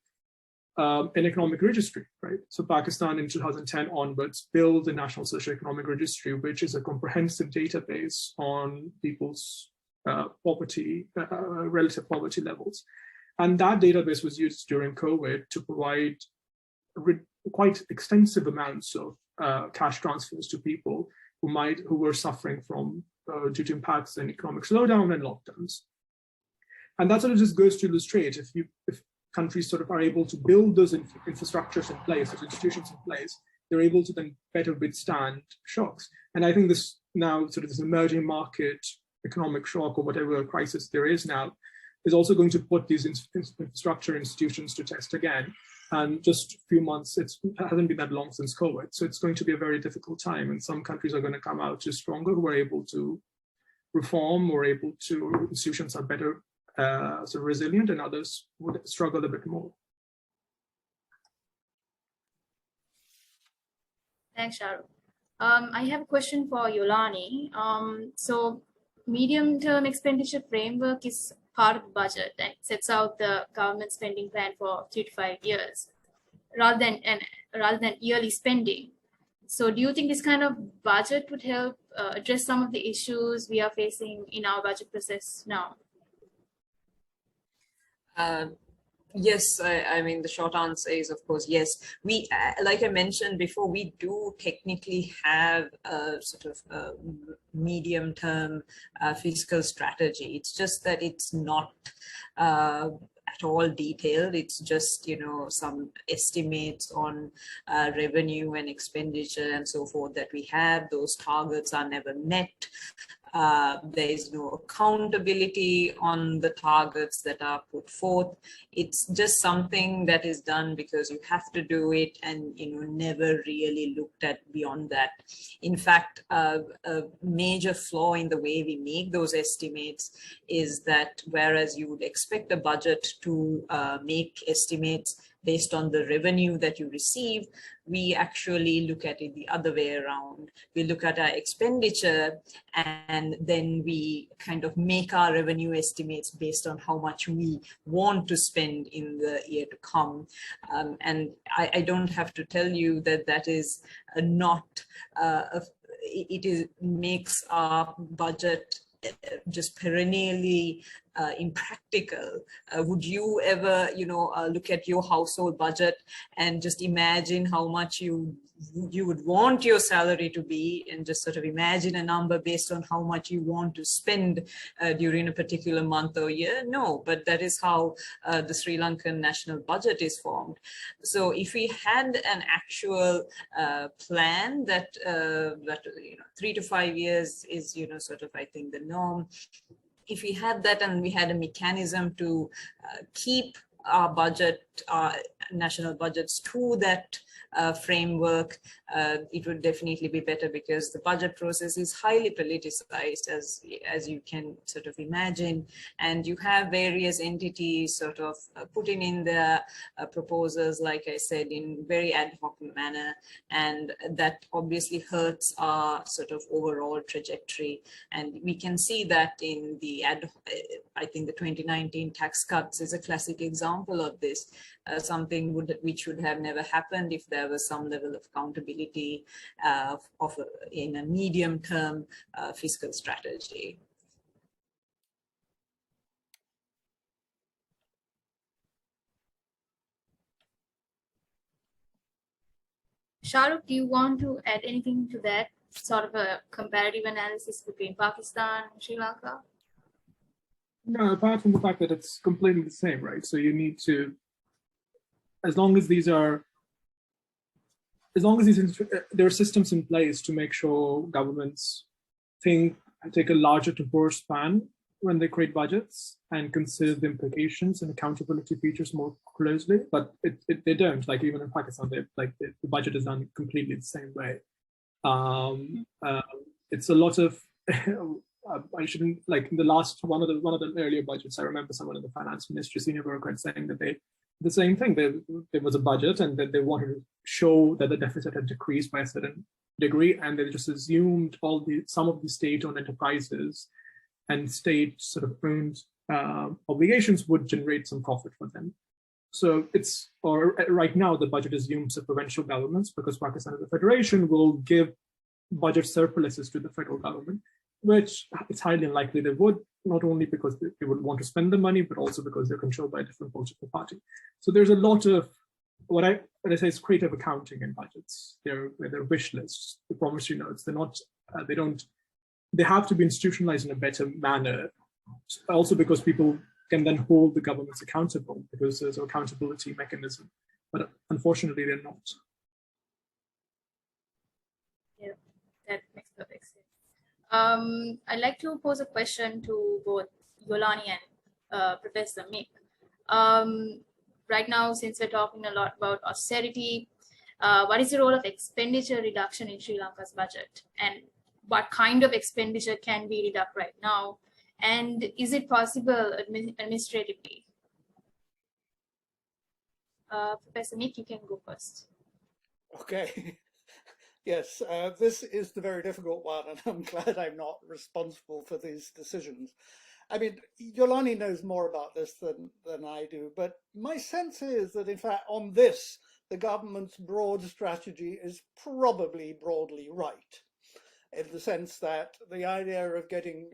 an economic registry, right? So Pakistan in 2010 onwards built the National Socioeconomic Registry, which is a comprehensive database on people's relative poverty levels. And that database was used during COVID to provide quite extensive amounts of cash transfers to people who were suffering from due to impacts and economic slowdown and lockdowns. And that sort of just goes to illustrate, if countries sort of are able to build those infrastructures in place, those institutions in place, they're able to then better withstand shocks. And I think this now sort of this emerging market economic shock or whatever crisis there is now is also going to put these infrastructure institutions to test again. And just a few months, it hasn't been that long since COVID. So it's going to be a very difficult time. And some countries are going to come out just stronger, who are able to reform, or institutions are better sort of resilient, and others would struggle a bit more. Thanks, Sharhrukh. I have a question for Yolani. So medium-term expenditure framework is part of the budget and sets out the government spending plan for 3 to 5 years, rather than yearly spending. So do you think this kind of budget would help address some of the issues we are facing in our budget process now? Yes, I mean, the short answer is, of course, yes. We, like I mentioned before, we do technically have a sort of medium-term fiscal strategy. It's just that it's not at all detailed. It's just, you know, some estimates on revenue and expenditure and so forth that we have. Those targets are never met. There is no accountability on the targets that are put forth. It's just something that is done because you have to do it, and you know, never really looked at beyond that. In fact, a major flaw in the way we make those estimates is that whereas you would expect a budget to make estimates based on the revenue that you receive, we actually look at it the other way around. We look at our expenditure and then we kind of make our revenue estimates based on how much we want to spend in the year to come. And I don't have to tell you that that is not, it makes our budget just perennially impractical. Would you ever, you know, look at your household budget and just imagine how much you would want your salary to be, and just sort of imagine a number based on how much you want to spend during a particular month or year? No, but that is how the Sri Lankan national budget is formed. So if we had an actual plan that, you know, 3 to 5 years is, you know, sort of, I think, the norm. If we had that and we had a mechanism to keep our budget, our national budgets to that framework, it would definitely be better, because the budget process is highly politicized, as you can sort of imagine, and you have various entities sort of putting in their proposals, like I said, in very ad hoc manner, and that obviously hurts our sort of overall trajectory. And we can see that in the I think the 2019 tax cuts is a classic example of this. Something which would have never happened if there was some level of accountability in a medium-term fiscal strategy. Sharhrukh, do you want to add anything to that, sort of a comparative analysis between Pakistan and Sri Lanka? No, apart from the fact that it's completely the same, right? So you need to, as long as there are systems in place to make sure governments take a larger diverse span when they create budgets and consider the implications and accountability features more closely, but they don't. Like even in Pakistan, the budget is done completely the same way. It's a lot of I shouldn't, like in the last one of the earlier budgets, I remember someone in the finance ministry, senior bureaucrat, saying that the same thing. There was a budget and that they wanted to show that the deficit had decreased by a certain degree, and they just assumed some of the state-owned enterprises and state sort of owned obligations would generate some profit for them. So right now the budget assumes that provincial governments, because Pakistan is a federation, will give budget surpluses to the federal government, which it's highly unlikely they would, not only because they would want to spend the money, but also because they're controlled by a different political party. So there's a lot of what I say is creative accounting in budgets. They're wish lists, the promissory notes. They're not. They have to be institutionalized in a better manner. Also because people can then hold the governments accountable, because there's an accountability mechanism. But unfortunately, they're not. Yeah, that makes perfect sense. I'd like to pose a question to both Yolani and Professor Mick. Right now, since we're talking a lot about austerity, what is the role of expenditure reduction in Sri Lanka's budget? And what kind of expenditure can we reduce right now? And is it possible administratively? Professor Mick, you can go first. Okay. Yes, this is the very difficult one, and I'm glad I'm not responsible for these decisions. I mean, Yolani knows more about this than I do, but my sense is that, in fact, on this, the government's broad strategy is probably broadly right, in the sense that the idea of getting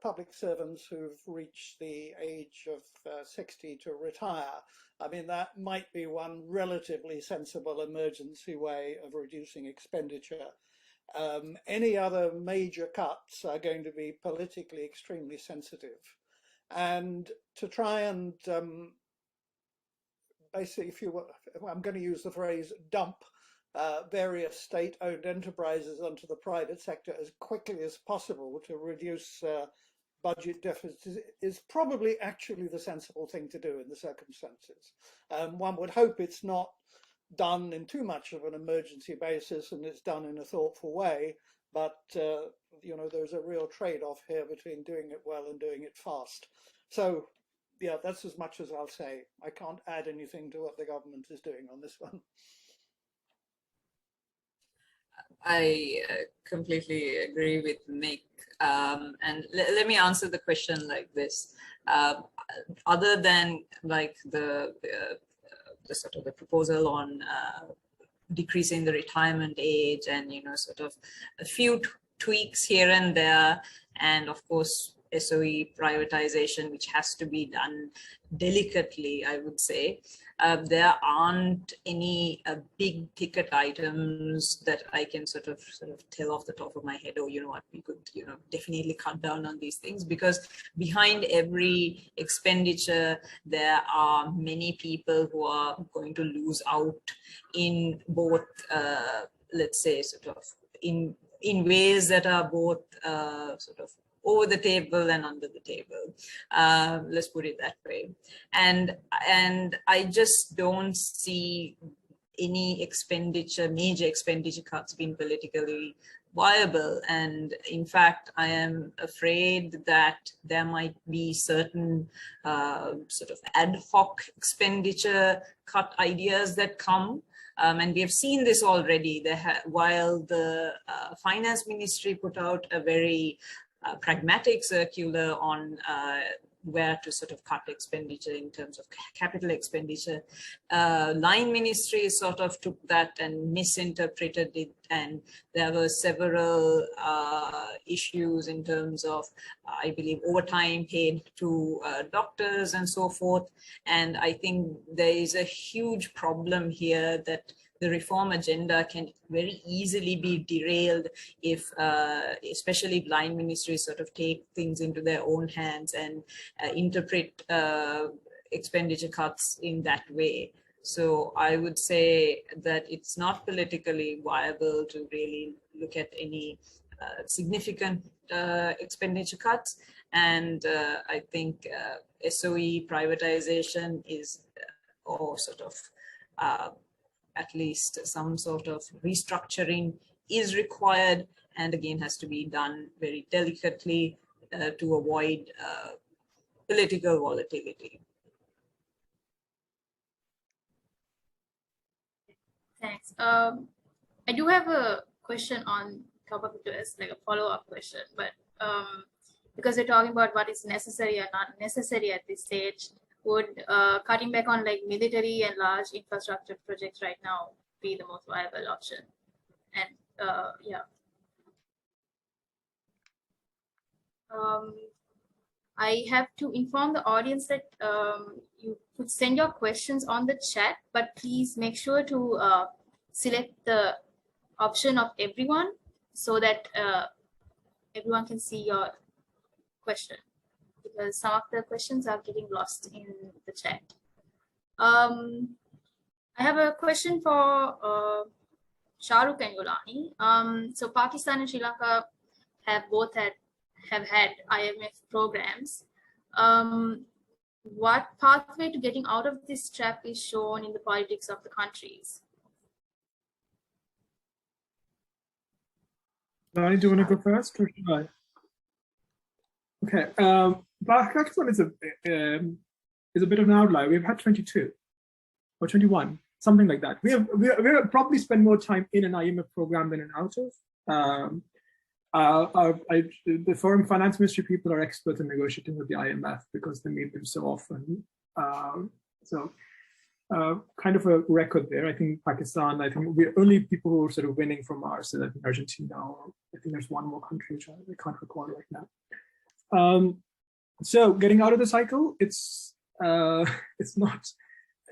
public servants who've reached the age of 60 to retire. I mean, that might be one relatively sensible emergency way of reducing expenditure. Any other major cuts are going to be politically extremely sensitive. And to try and basically, I'm going to use the phrase dump various state-owned enterprises onto the private sector as quickly as possible to reduce budget deficits is probably actually the sensible thing to do in the circumstances. One would hope it's not done in too much of an emergency basis and it's done in a thoughtful way, but you know, there's a real trade-off here between doing it well and doing it fast. So yeah, that's as much as I'll say. I can't add anything to what the government is doing on this one. I completely agree with Mick. And let me answer the question like this. Other than like the sort of the proposal on decreasing the retirement age and, you know, sort of a few tweaks here and there, and of course, SOE privatization, which has to be done delicately, I would say. There aren't any big ticket items that I can sort of tell off the top of my head, oh, you know what, we could, you know, definitely cut down on these things, because behind every expenditure, there are many people who are going to lose out in both, let's say, sort of in ways that are both sort of over the table and under the table. Let's put it that way. And I just don't see any major expenditure cuts being politically viable. And in fact, I am afraid that there might be certain sort of ad hoc expenditure cut ideas that come. And we have seen this already. While the finance ministry put out a very pragmatic circular on where to sort of cut expenditure in terms of capital expenditure. Line ministry sort of took that and misinterpreted it, and there were several issues in terms of, I believe, overtime paid to doctors and so forth. And I think there is a huge problem here that the reform agenda can very easily be derailed if, especially blind ministries sort of take things into their own hands and interpret expenditure cuts in that way. So I would say that it's not politically viable to really look at any significant expenditure cuts. And I think SOE privatization is, or sort of, at least some sort of restructuring is required, and again has to be done very delicately to avoid political volatility. Thanks. I do have a question on top of it as like a follow-up question, but because we're talking about what is necessary or not necessary at this stage, would cutting back on like military and large infrastructure projects right now be the most viable option? And yeah. I have to inform the audience that you could send your questions on the chat, but please make sure to select the option of everyone so that everyone can see your question, because some of the questions are getting lost in the chat. I have a question for Sharhrukh and Yolani. So Pakistan and Sri Lanka have both had IMF programs. What pathway to getting out of this trap is shown in the politics of the countries? Yolani, do you want to go first, or should I? Okay, Pakistan is a bit of an outlier. We've had 22 or 21, something like that. We have probably spent more time in an IMF program than in out of. The foreign finance ministry people are experts in negotiating with the IMF because they meet them so often. Kind of a record there. I think Pakistan, I think we're only people who are sort of winning from ours. So I think Argentina, or I think there's one more country which I can't recall right now. So getting out of the cycle, it's not.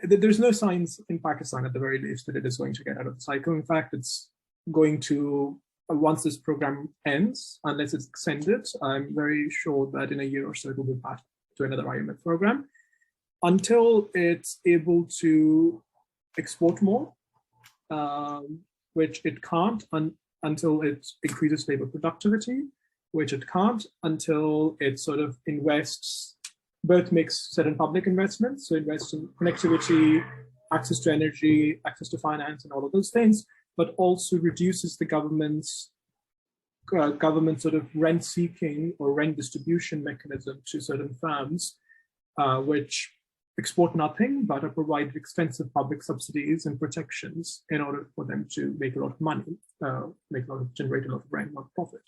There's no signs in Pakistan, at the very least, that it is going to get out of the cycle. In fact, it's going to, once this program ends, unless it's extended, I'm very sure that in a year or so it will be back to another IMF program, until it's able to export more, which it can't until it increases labor productivity, which it can't until it sort of invests, both makes certain public investments, so invest in connectivity, access to energy, access to finance, and all of those things, but also reduces the government's sort of rent-seeking or rent distribution mechanism to certain firms, which export nothing but are provided extensive public subsidies and protections in order for them to make a lot of money, generate a lot of rent, not profit.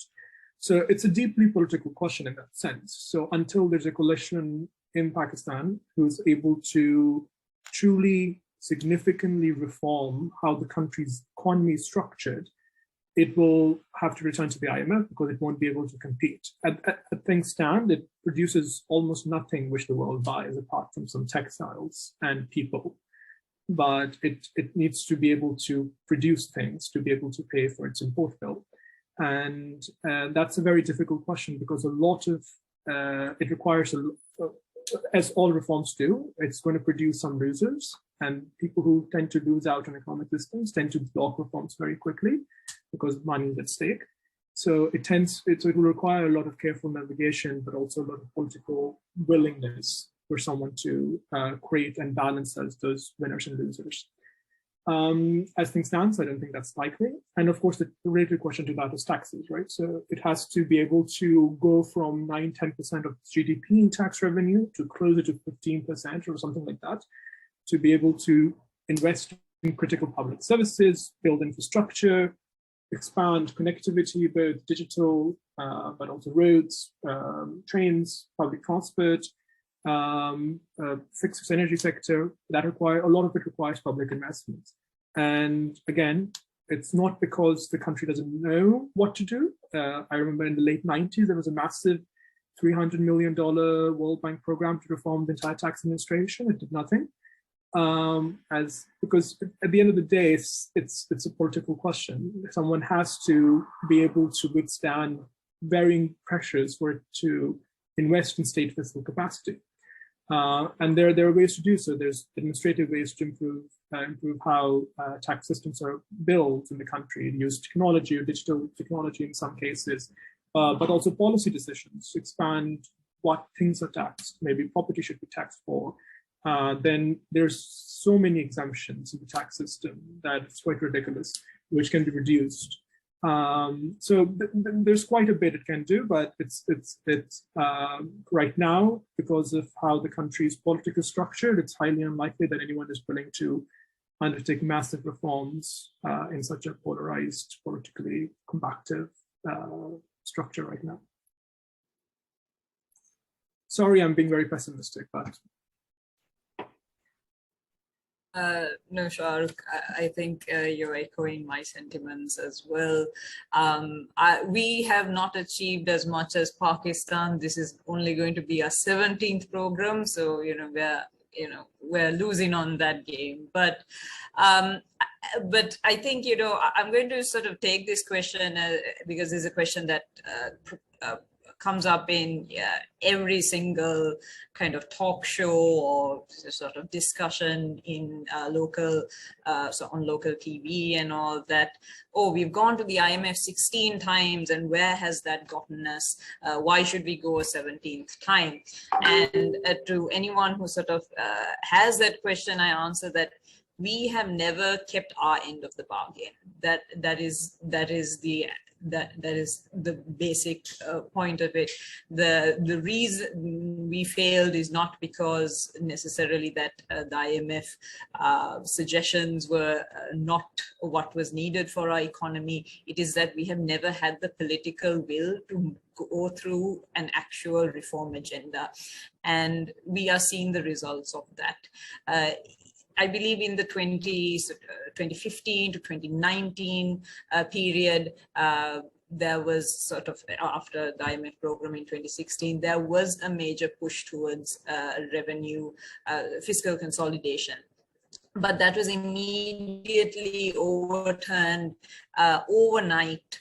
So it's a deeply political question in that sense. So until there's a coalition in Pakistan who's able to truly significantly reform how the country's economy is structured, it will have to return to the IMF because it won't be able to compete. As things stand, it produces almost nothing which the world buys apart from some textiles and people. But it needs to be able to produce things to be able to pay for its import bill. And that's a very difficult question because a lot of, it requires, as all reforms do, it's going to produce some losers, and people who tend to lose out on economic systems tend to block reforms very quickly because money is at stake. So it will require a lot of careful navigation, but also a lot of political willingness for someone to create and balance those winners and losers. As things stand, I don't think that's likely. And of course, the related question to that is taxes, right? So it has to be able to go from 9–10% of GDP in tax revenue to closer to 15% or something like that, to be able to invest in critical public services, build infrastructure, expand connectivity, both digital, but also roads, trains, public transport, fixed energy sector. That a lot of it requires public investment. And again, it's not because the country doesn't know what to do. I remember in the late 90s, there was a massive $300 million World Bank program to reform the entire tax administration. It did nothing. Because at the end of the day, it's a political question. Someone has to be able to withstand varying pressures for it to invest in state fiscal capacity. And there are ways to do so. There's administrative ways to improve how tax systems are built in the country, use technology or digital technology in some cases, but also policy decisions to expand what things are taxed. Maybe property should be taxed for. Then there's so many exemptions in the tax system that it's quite ridiculous, which can be reduced. So there's quite a bit it can do, but it's right now, because of how the country's political structured, it's highly unlikely that anyone is willing to undertake massive reforms in such a polarized, politically combative structure right now. Sorry, I'm being very pessimistic, but. No, Sharhrukh, I think you're echoing my sentiments as well. We have not achieved as much as Pakistan. This is only going to be our 17th program, so we're losing on that game. But I think I'm going to sort of take this question because it's a question that comes up in every single kind of talk show or sort of discussion in so on local TV and all that. Oh, we've gone to the IMF 16 times, and where has that gotten us? Why should we go a 17th time? And to anyone who sort of has that question, I answer that we have never kept our end of the bargain. That is the basic point of it. The reason we failed is not because necessarily that the IMF suggestions were not what was needed for our economy. It is that we have never had the political will to go through an actual reform agenda, and we are seeing the results of that. I believe in the 2015 to 2019 period, there was sort of, after the IMF program in 2016, there was a major push towards revenue, fiscal consolidation. But that was immediately overturned overnight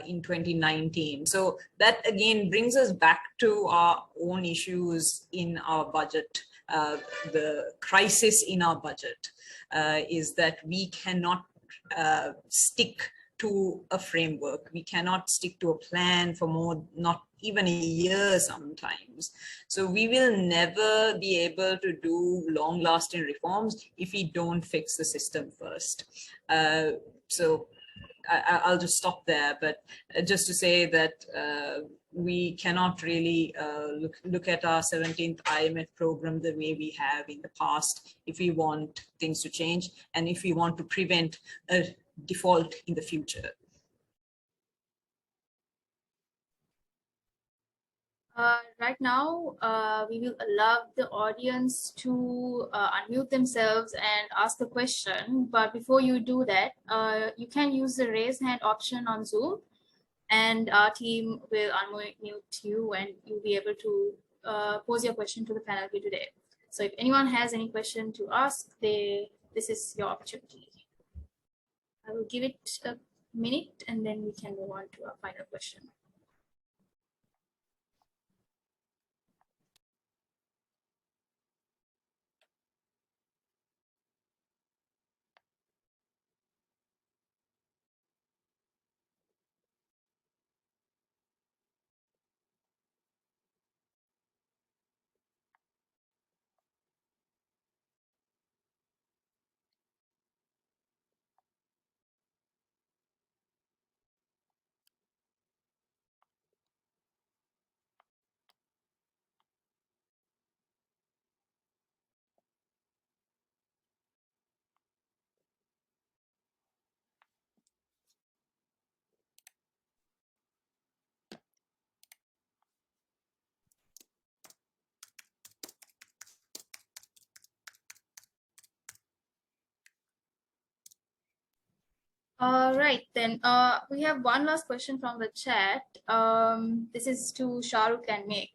in 2019. So that again brings us back to our own issues in our budget. The crisis in our budget is that we cannot stick to a framework. We cannot stick to a plan for more, not even a year sometimes. So we will never be able to do long-lasting reforms if we don't fix the system first. So I'll just stop there, but just to say that we cannot really look at our 17th IMF program the way we have in the past if we want things to change and if we want to prevent a default in the future. Right now, we will allow the audience to unmute themselves and ask a question. But before you do that, you can use the raise hand option on Zoom, and our team will unmute you and you'll be able to pose your question to the panel here today. So if anyone has any question to ask, this is your opportunity. I will give it a minute and then we can move on to our final question. All right, then we have one last question from the chat. This is to Sharhrukh and Mick.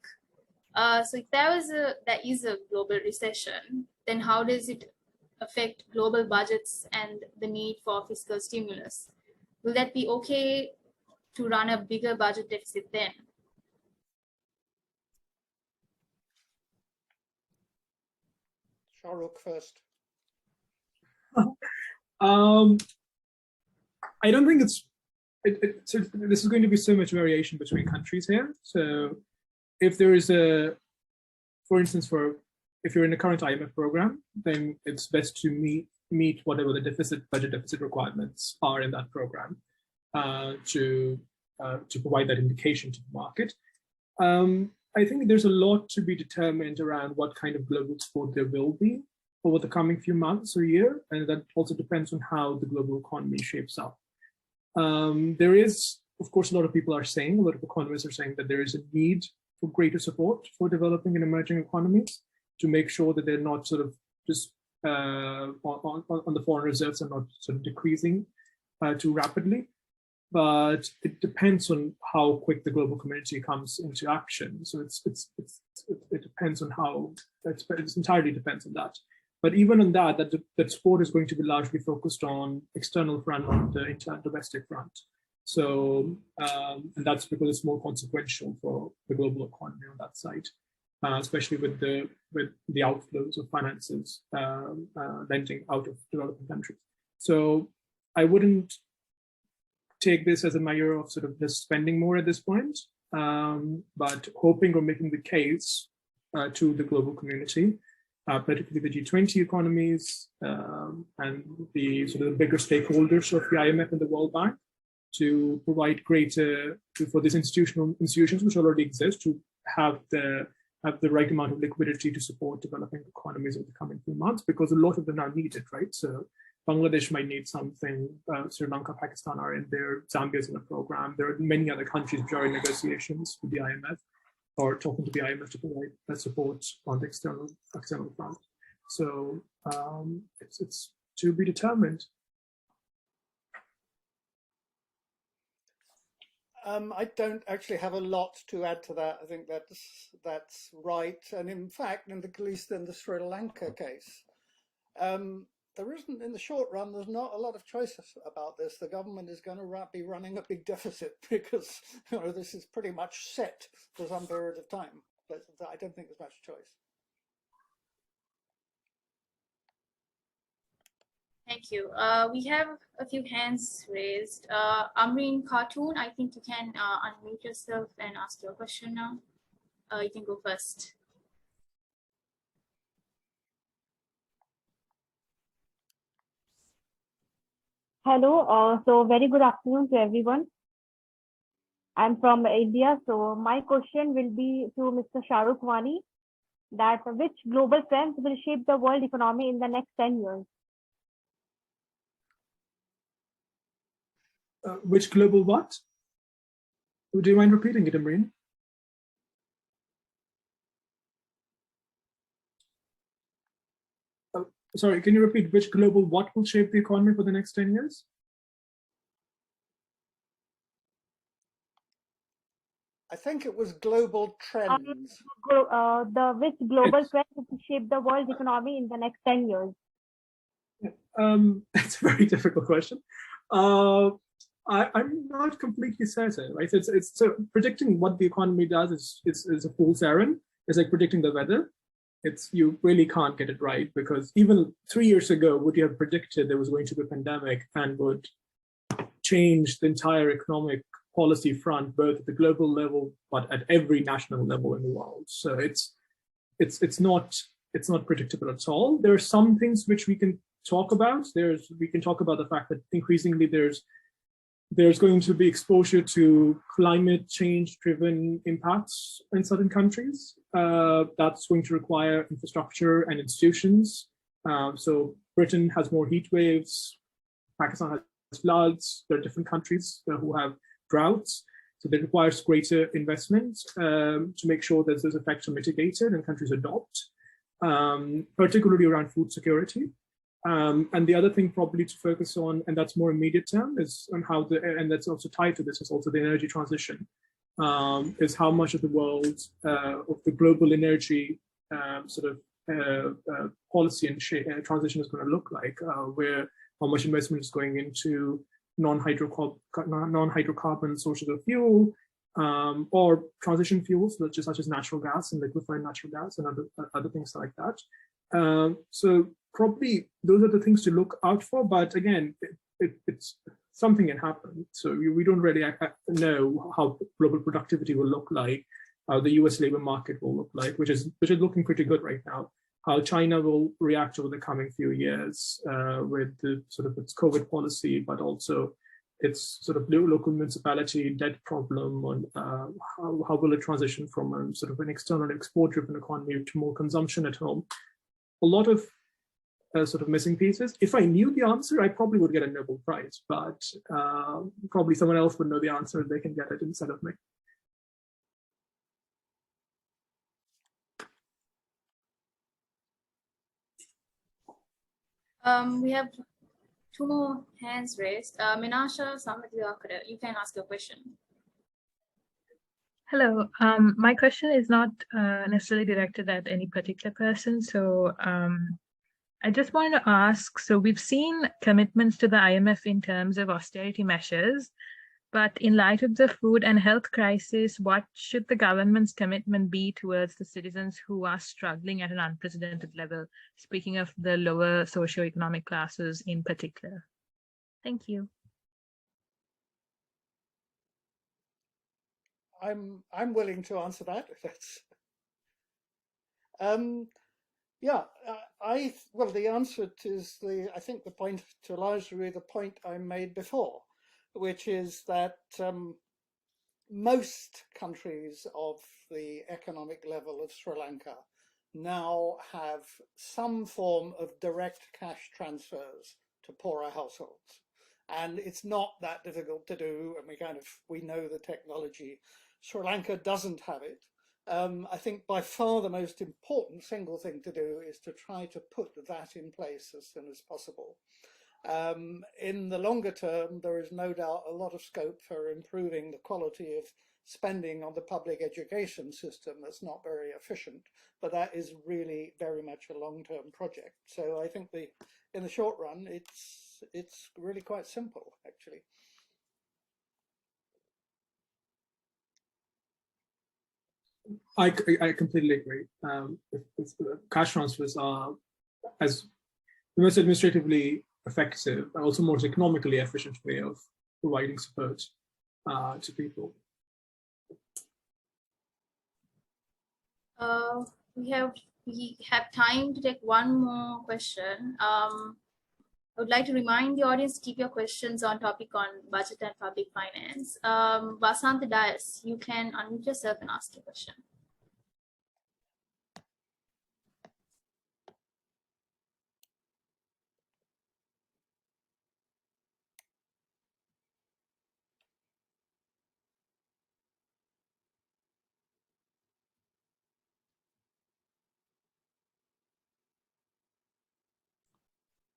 So if there is a global recession, then how does it affect global budgets and the need for fiscal stimulus? Will that be okay to run a bigger budget deficit then? Sharhrukh first. I don't think so this is going to be so much variation between countries here. So if there is for instance, if you're in the current IMF program, then it's best to meet whatever the budget deficit requirements are in that program to provide that indication to the market. I think there's a lot to be determined around what kind of global support there will be over the coming few months or year, and that also depends on how the global economy shapes up. There is, of course, a lot of economists are saying that there is a need for greater support for developing and emerging economies to make sure that they're not sort of just on the foreign reserves are not sort of decreasing too rapidly. But it depends on how quick the global community comes into action. So it depends on how, it entirely depends on that. But even on that support is going to be largely focused on external front, on the domestic front. So, and that's because it's more consequential for the global economy on that side, especially with the outflows of finances lending out of developing countries. So I wouldn't take this as a measure of sort of just spending more at this point, but hoping or making the case to the global community, particularly the G20 economies and the sort of bigger stakeholders of the IMF and the World Bank, to provide greater for these institutions which already exist to have the right amount of liquidity to support developing economies over the coming few months, because a lot of them are needed, right? So Bangladesh might need something, Sri Lanka, Pakistan are in there, Zambia's in a program. There are many other countries which are in negotiations with the IMF or talking to the IMF to provide that support on the external front. So it's to be determined. I don't actually have a lot to add to that. I think that's right. And in fact, at least in the Sri Lanka case, there isn't, in the short run, there's not a lot of choices about this. The government is going to be running a big deficit because this is pretty much set for some period of time. But I don't think there's much choice. Thank you. We have a few hands raised. Amreen Cartoon, I think you can unmute yourself and ask your question now. You can go first. Hello, so very good afternoon to everyone. I'm from India, so my question will be to Mr. Sharhrukh Wani, that which global trends will shape the world economy in the next 10 years? Which global what? Do you mind repeating it, Amreen? Sorry, can you repeat which global what will shape the economy for the next 10 years? I think it was global trends. Which global trends will shape the world economy in the next 10 years? That's a very difficult question. I'm not completely certain, right? It's so predicting what the economy does is a fool's errand. It's like predicting the weather. You really can't get it right, because even 3 years ago, would you have predicted there was going to be a pandemic and would change the entire economic policy front, both at the global level, but at every national level in the world? So it's not predictable at all. There are some things which we can talk about. We can talk about the fact that increasingly there's going to be exposure to climate change driven impacts in certain countries. That's going to require infrastructure and institutions. So Britain has more heat waves, Pakistan has floods, there are different countries who have droughts. So that requires greater investment to make sure that those effects are mitigated and countries adopt, particularly around food security. And the other thing probably to focus on, and that's more immediate term, is on how and that's also tied to this, is also the energy transition, is how much of the world, of the global energy policy and transition is going to look like, how much investment is going into non-hydrocarbon sources of fuel, or transition fuels, such as natural gas and liquefied natural gas and other things like that. So probably those are the things to look out for. But again, it's something can happen. So we don't really know how global productivity will look like, how the US labor market will look like, which is looking pretty good right now. How China will react over the coming few years with the its COVID policy, but also its local municipality debt problem, on how will it transition from an external export-driven economy to more consumption at home. A lot of missing pieces. If I knew the answer, I probably would get a Nobel Prize, but probably someone else would know the answer. They can get it instead of me. We have two more hands raised. Minasha Samadhyakara, you can ask your question. Hello, my question is not necessarily directed at any particular person. So I just wanted to ask, so we've seen commitments to the IMF in terms of austerity measures, but in light of the food and health crisis, what should the government's commitment be towards the citizens who are struggling at an unprecedented level? Speaking of the lower socioeconomic classes in particular. Thank you. I'm willing to answer that. Well, the answer is I think the point to largely the point I made before, which is that most countries of the economic level of Sri Lanka now have some form of direct cash transfers to poorer households. And it's not that difficult to do, and we know the technology. Sri Lanka doesn't have it. I think by far the most important single thing to do is to try to put that in place as soon as possible. In the longer term, there is no doubt a lot of scope for improving the quality of spending on the public education system that's not very efficient, but that is really very much a long-term project. So I think in the short run, it's really quite simple, actually. I completely agree. If cash transfers are as the most administratively effective and also most economically efficient way of providing support to people. We have time to take one more question. I would like to remind the audience to keep your questions on topic on budget and public finance. Vasant Dias, you can unmute yourself and ask your question.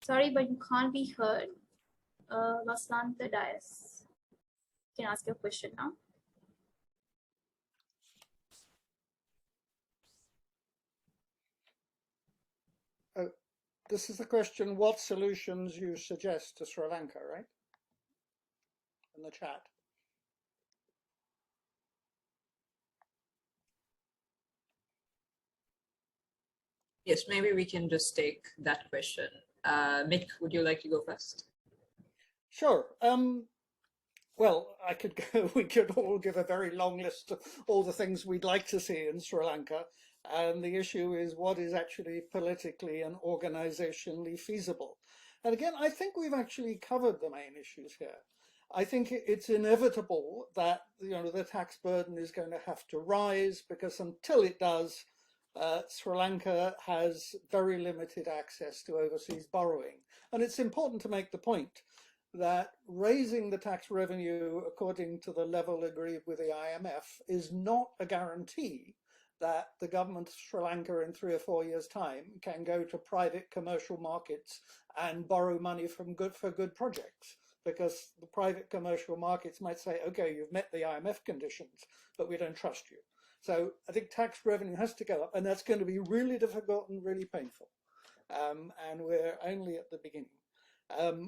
Sorry, but you can't be heard. Vasant Dias, you can ask your question now. This is the question, what solutions you suggest to Sri Lanka, right? In the chat. Yes, maybe we can just take that question. Mick, would you like to go first? Sure. Well, I could go, we could all give a very long list of all the things we'd like to see in Sri Lanka. And the issue is what is actually politically and organizationally feasible. And again, I think we've actually covered the main issues here. I think it's inevitable that, you know, the tax burden is going to have to rise, because until it does, Sri Lanka has very limited access to overseas borrowing. And it's important to make the point that raising the tax revenue according to the level agreed with the IMF is not a guarantee that the government of Sri Lanka in 3 or 4 years' time can go to private commercial markets and borrow money for good projects. Because the private commercial markets might say, okay, you've met the IMF conditions, but we don't trust you. So I think tax revenue has to go up, and that's going to be really difficult and really painful. And we're only at the beginning.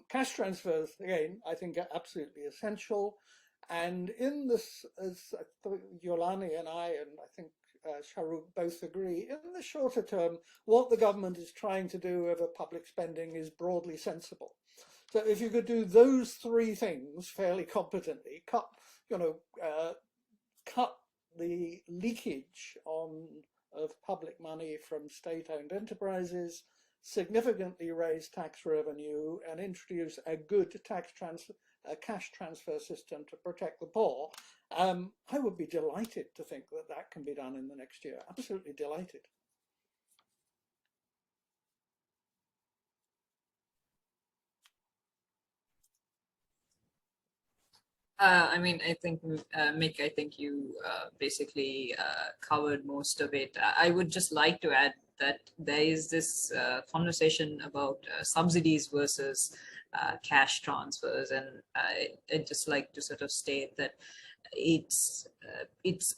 Cash transfers, again, I think are absolutely essential. And in this, as Yolani and I think Sharhrukh both agree, in the shorter term, what the government is trying to do over public spending is broadly sensible. So if you could do those 3 things fairly competently, cut the leakage of public money from state-owned enterprises, significantly raise tax revenue, and introduce a good cash transfer system to protect the poor, I would be delighted to think that that can be done in the next year. Absolutely delighted. I mean, I think, Mick, I think you basically covered most of it. I would just like to add that there is this conversation about subsidies versus cash transfers. And I'd just like to sort of state that it's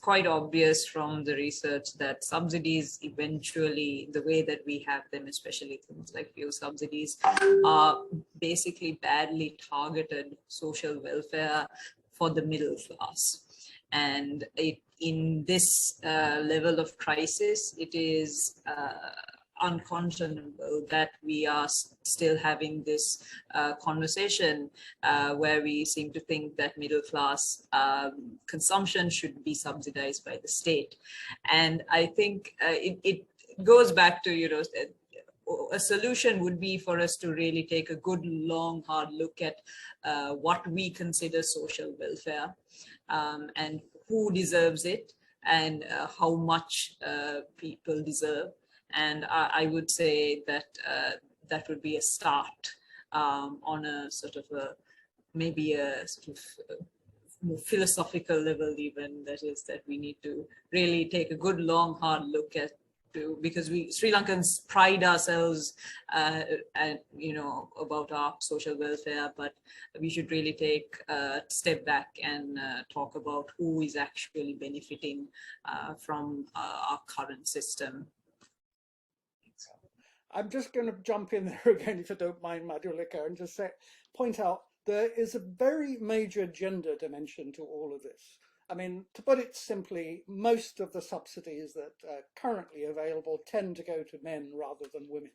quite obvious from the research that subsidies eventually, the way that we have them, especially things like fuel subsidies, are basically badly targeted social welfare for the middle class. And in this level of crisis, it is unconscionable that we are still having this conversation where we seem to think that middle class consumption should be subsidized by the state. And I think it goes back to, you know, a solution would be for us to really take a good, long, hard look at what we consider social welfare and who deserves it and how much people deserve. And I would say that that would be a start on a sort of maybe a sort of more philosophical level even, that is that we need to really take a good, long, hard look at to, because we Sri Lankans pride ourselves, about our social welfare, but we should really take a step back and talk about who is actually benefiting from our current system. I'm just going to jump in there again, if you don't mind, Madhulika, and just point out there is a very major gender dimension to all of this. I mean, to put it simply, most of the subsidies that are currently available tend to go to men rather than women.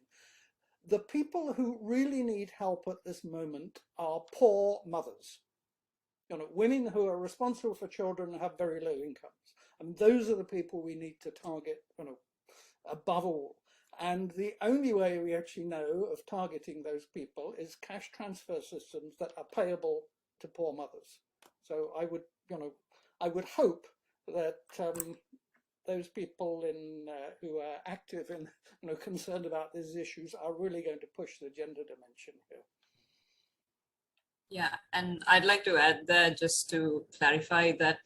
The people who really need help at this moment are poor mothers. Women who are responsible for children have very low incomes. And those are the people we need to target, above all. And the only way we actually know of targeting those people is cash transfer systems that are payable to poor mothers. So I would hope that those people who are active and concerned about these issues are really going to push the gender dimension here. Yeah, and I'd like to add that, just to clarify that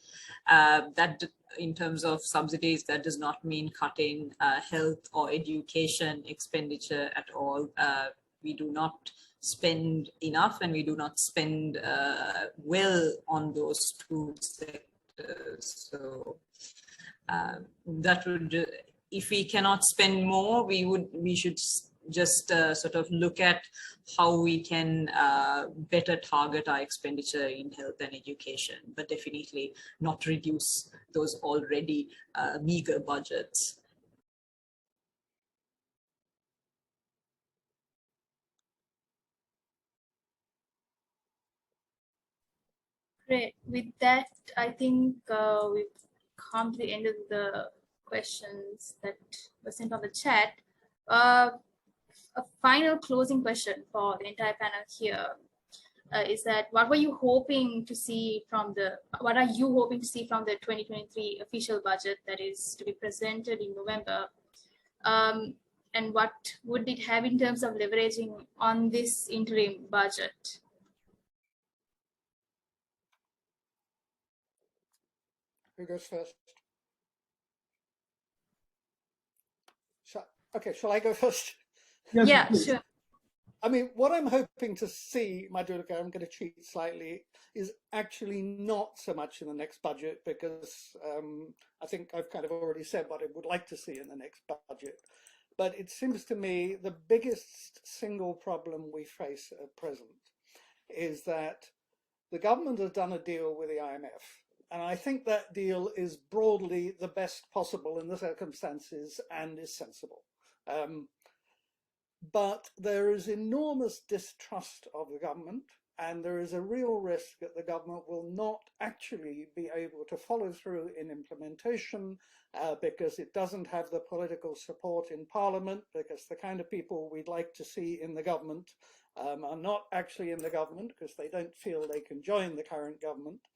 that in terms of subsidies, that does not mean cutting health or education expenditure at all. We do not spend enough, and we do not spend well on those two sectors. So that would, if we cannot spend more, we should just sort of look at how we can better target our expenditure in health and education, but definitely not reduce those already meager budgets. Great. With that, I think we've come to the end of the questions that were sent on the chat. A final closing question for the entire panel here is that what are you hoping to see from the 2023 official budget that is to be presented in November? And what would it have in terms of leveraging on this interim budget? Who goes first? Shall I go first? Yes, Yeah, please. sure. I mean, what I'm hoping to see, Madhulika, I'm going to cheat slightly, is actually not so much in the next budget, because I think I've kind of already said what I would like to see in the next budget. But it seems to me the biggest single problem we face at present is that the government has done a deal with the IMF. And I think that deal is broadly the best possible in the circumstances and is sensible. But there is enormous distrust of the government, and there is a real risk that the government will not actually be able to follow through in implementation because it doesn't have the political support in Parliament, because the kind of people we'd like to see in the government are not actually in the government because they don't feel they can join the current government,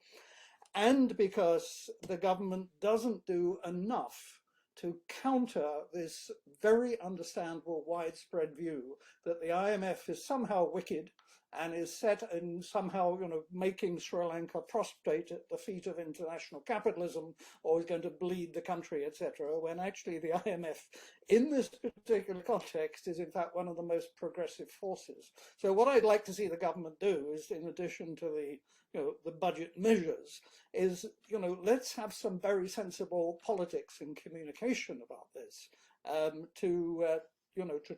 and because the government doesn't do enough to counter this very understandable widespread view that the IMF is somehow wicked and is set in somehow, making Sri Lanka prostrate at the feet of international capitalism, or is going to bleed the country, etc., when actually the IMF, in this particular context, is in fact one of the most progressive forces. So what I'd like to see the government do is, in addition to the budget measures, is, let's have some very sensible politics and communication about this, to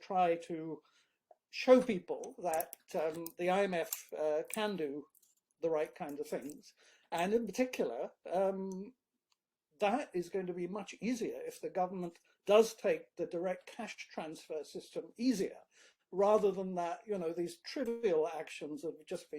try to show people that the IMF can do the right kind of things. And in particular, that is going to be much easier if the government does take the direct cash transfer system easier, rather than that, these trivial actions have just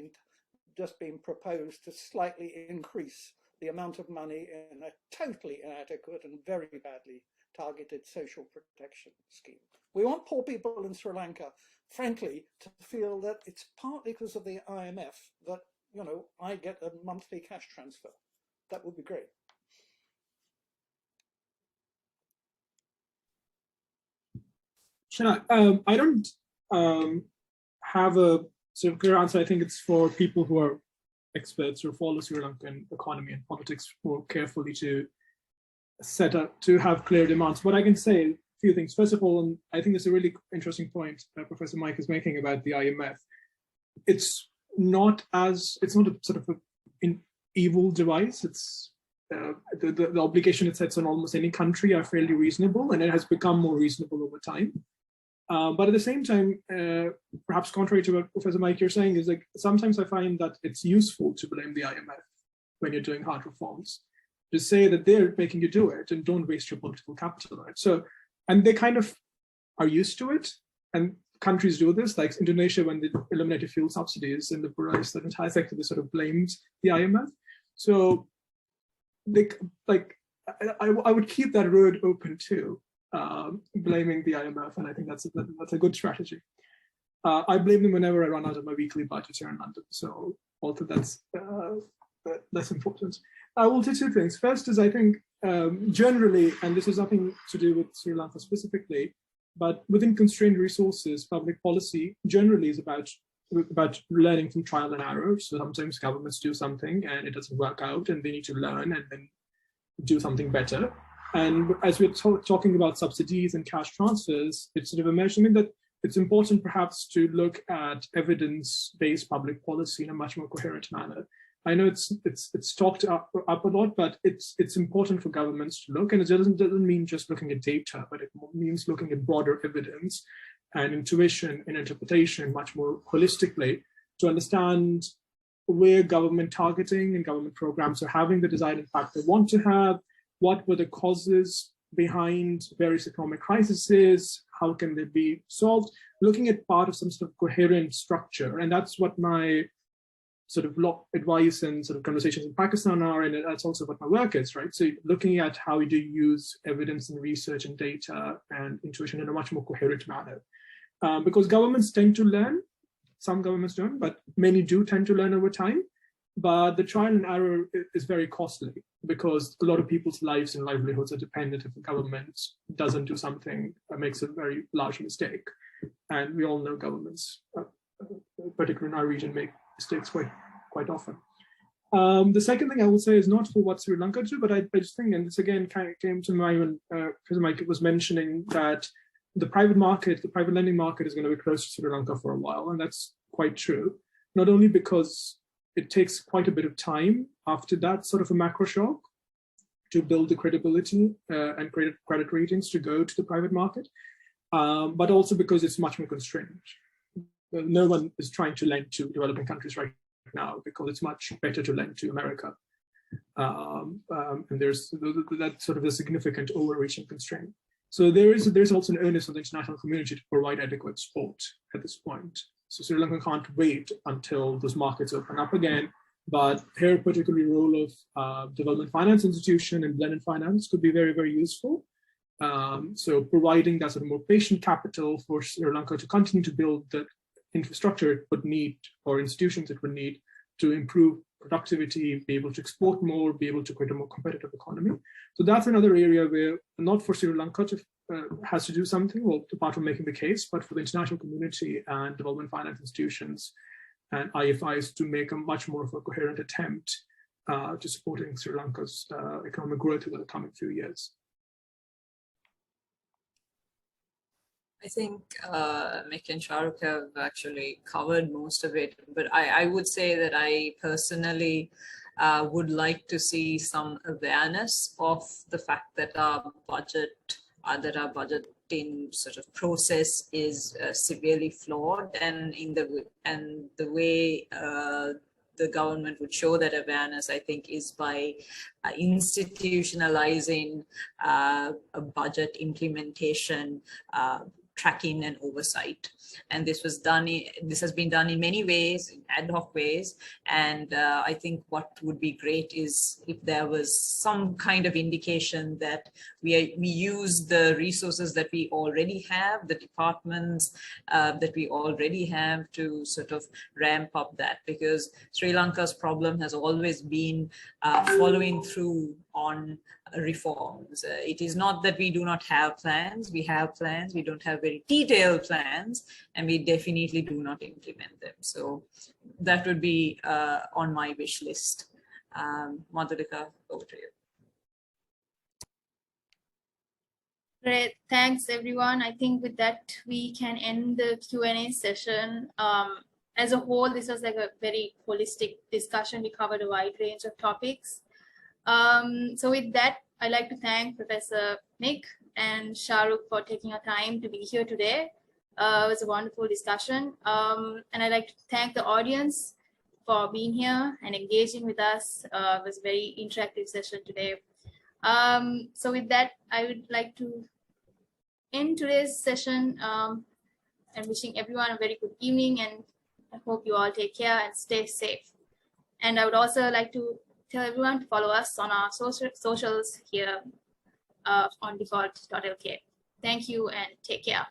been proposed to slightly increase the amount of money in a totally inadequate and very badly targeted social protection scheme. We want poor people in Sri Lanka, frankly, to feel that it's partly because of the IMF that, I get a monthly cash transfer. That would be great. I don't have a sort of clear answer. I think it's for people who are experts who follow Sri Lankan economy and politics more carefully to set up, to have clear demands. What I can say few things. First of all, I think it's a really interesting point that Professor Mike is making about the IMF. It's not a sort of an evil device. It's the obligation it sets on almost any country are fairly reasonable, and it has become more reasonable over time. But at the same time, perhaps contrary to what Professor Mike you're saying, is like sometimes I find that it's useful to blame the IMF when you're doing hard reforms, to say that they're making you do it and don't waste your political capital on it. So, and they kind of are used to it, and countries do this, like Indonesia, when they eliminated fuel subsidies and liberalized the entire sector, they sort of blamed the IMF. So they, like, I would keep that road open too, blaming the IMF, and I think that's a good strategy. I blame them whenever I run out of my weekly budget here in London, so also that's important. I will do two things. First is I think generally, and this has nothing to do with Sri Lanka specifically, but within constrained resources, public policy generally is about learning from trial and error. So sometimes governments do something and it doesn't work out, and they need to learn and then do something better. And as we're talking about subsidies and cash transfers, it's sort of a measurement that it's important perhaps to look at evidence-based public policy in a much more coherent manner. I know it's talked up a lot, but it's important for governments to look, and it doesn't mean just looking at data, but it means looking at broader evidence and intuition and interpretation much more holistically to understand where government targeting and government programs are having the desired impact they want to have, what were the causes behind various economic crises, how can they be solved, looking at part of some sort of coherent structure. And that's what my sort of law advice and sort of conversations in Pakistan are, and that's also what my work is, right? So looking at how we do use evidence and research and data and intuition in a much more coherent manner. Because governments tend to learn, some governments don't, but many do tend to learn over time. But the trial and error is very costly because a lot of people's lives and livelihoods are dependent if the government doesn't do something, makes a very large mistake. And we all know governments, particularly in our region, make mistakes quite often. The second thing I will say is not for what Sri Lanka do, but I just think, and this again kind of came to mind when Professor Mike was mentioning that the private lending market is going to be close to Sri Lanka for a while, and that's quite true. Not only because it takes quite a bit of time after that sort of a macro shock to build the credibility and credit ratings to go to the private market, but also because it's much more constrained. No one is trying to lend to developing countries right now because it's much better to lend to America. And there's that sort of a significant overreaching constraint. So there's also an onus on the international community to provide adequate support at this point. So Sri Lanka can't wait until those markets open up again. But here, particularly role of development finance institution and blended finance could be very, very useful. So providing that sort of more patient capital for Sri Lanka to continue to build the infrastructure it would need, or institutions it would need, to improve productivity, be able to export more, be able to create a more competitive economy. So that's another area where not for Sri Lanka to has to do something, well, apart from making the case, but for the international community and development finance institutions and IFIs to make a much more of a coherent attempt to supporting Sri Lanka's economic growth over the coming few years. I think Mick and Sharhrukh have actually covered most of it, but I would say that I personally would like to see some awareness of the fact that our budgeting sort of process is severely flawed, and the way the government would show that awareness, I think, is by institutionalizing a budget implementation, tracking and oversight. And this has been done in many ways, in ad hoc ways. And I think what would be great is if there was some kind of indication that we use the resources that we already have, the departments that we already have, to sort of ramp up that, because Sri Lanka's problem has always been following through on reforms. It is not that we do not have plans. We have plans. We don't have very detailed plans, and we definitely do not implement them. So that would be on my wish list. Madhulika, over to you. Great, thanks everyone. I think with that we can end the Q&A session. As a whole, this was like a very holistic discussion. We covered a wide range of topics. So with that, I'd like to thank Professor Mick and Sharhrukh for taking our time to be here today. It was a wonderful discussion. And I'd like to thank the audience for being here and engaging with us. It was a very interactive session today. So with that, I would like to end today's session and wishing everyone a very good evening, and I hope you all take care and stay safe. And I would also like to tell everyone to follow us on our socials here on Default.LK. Thank you and take care.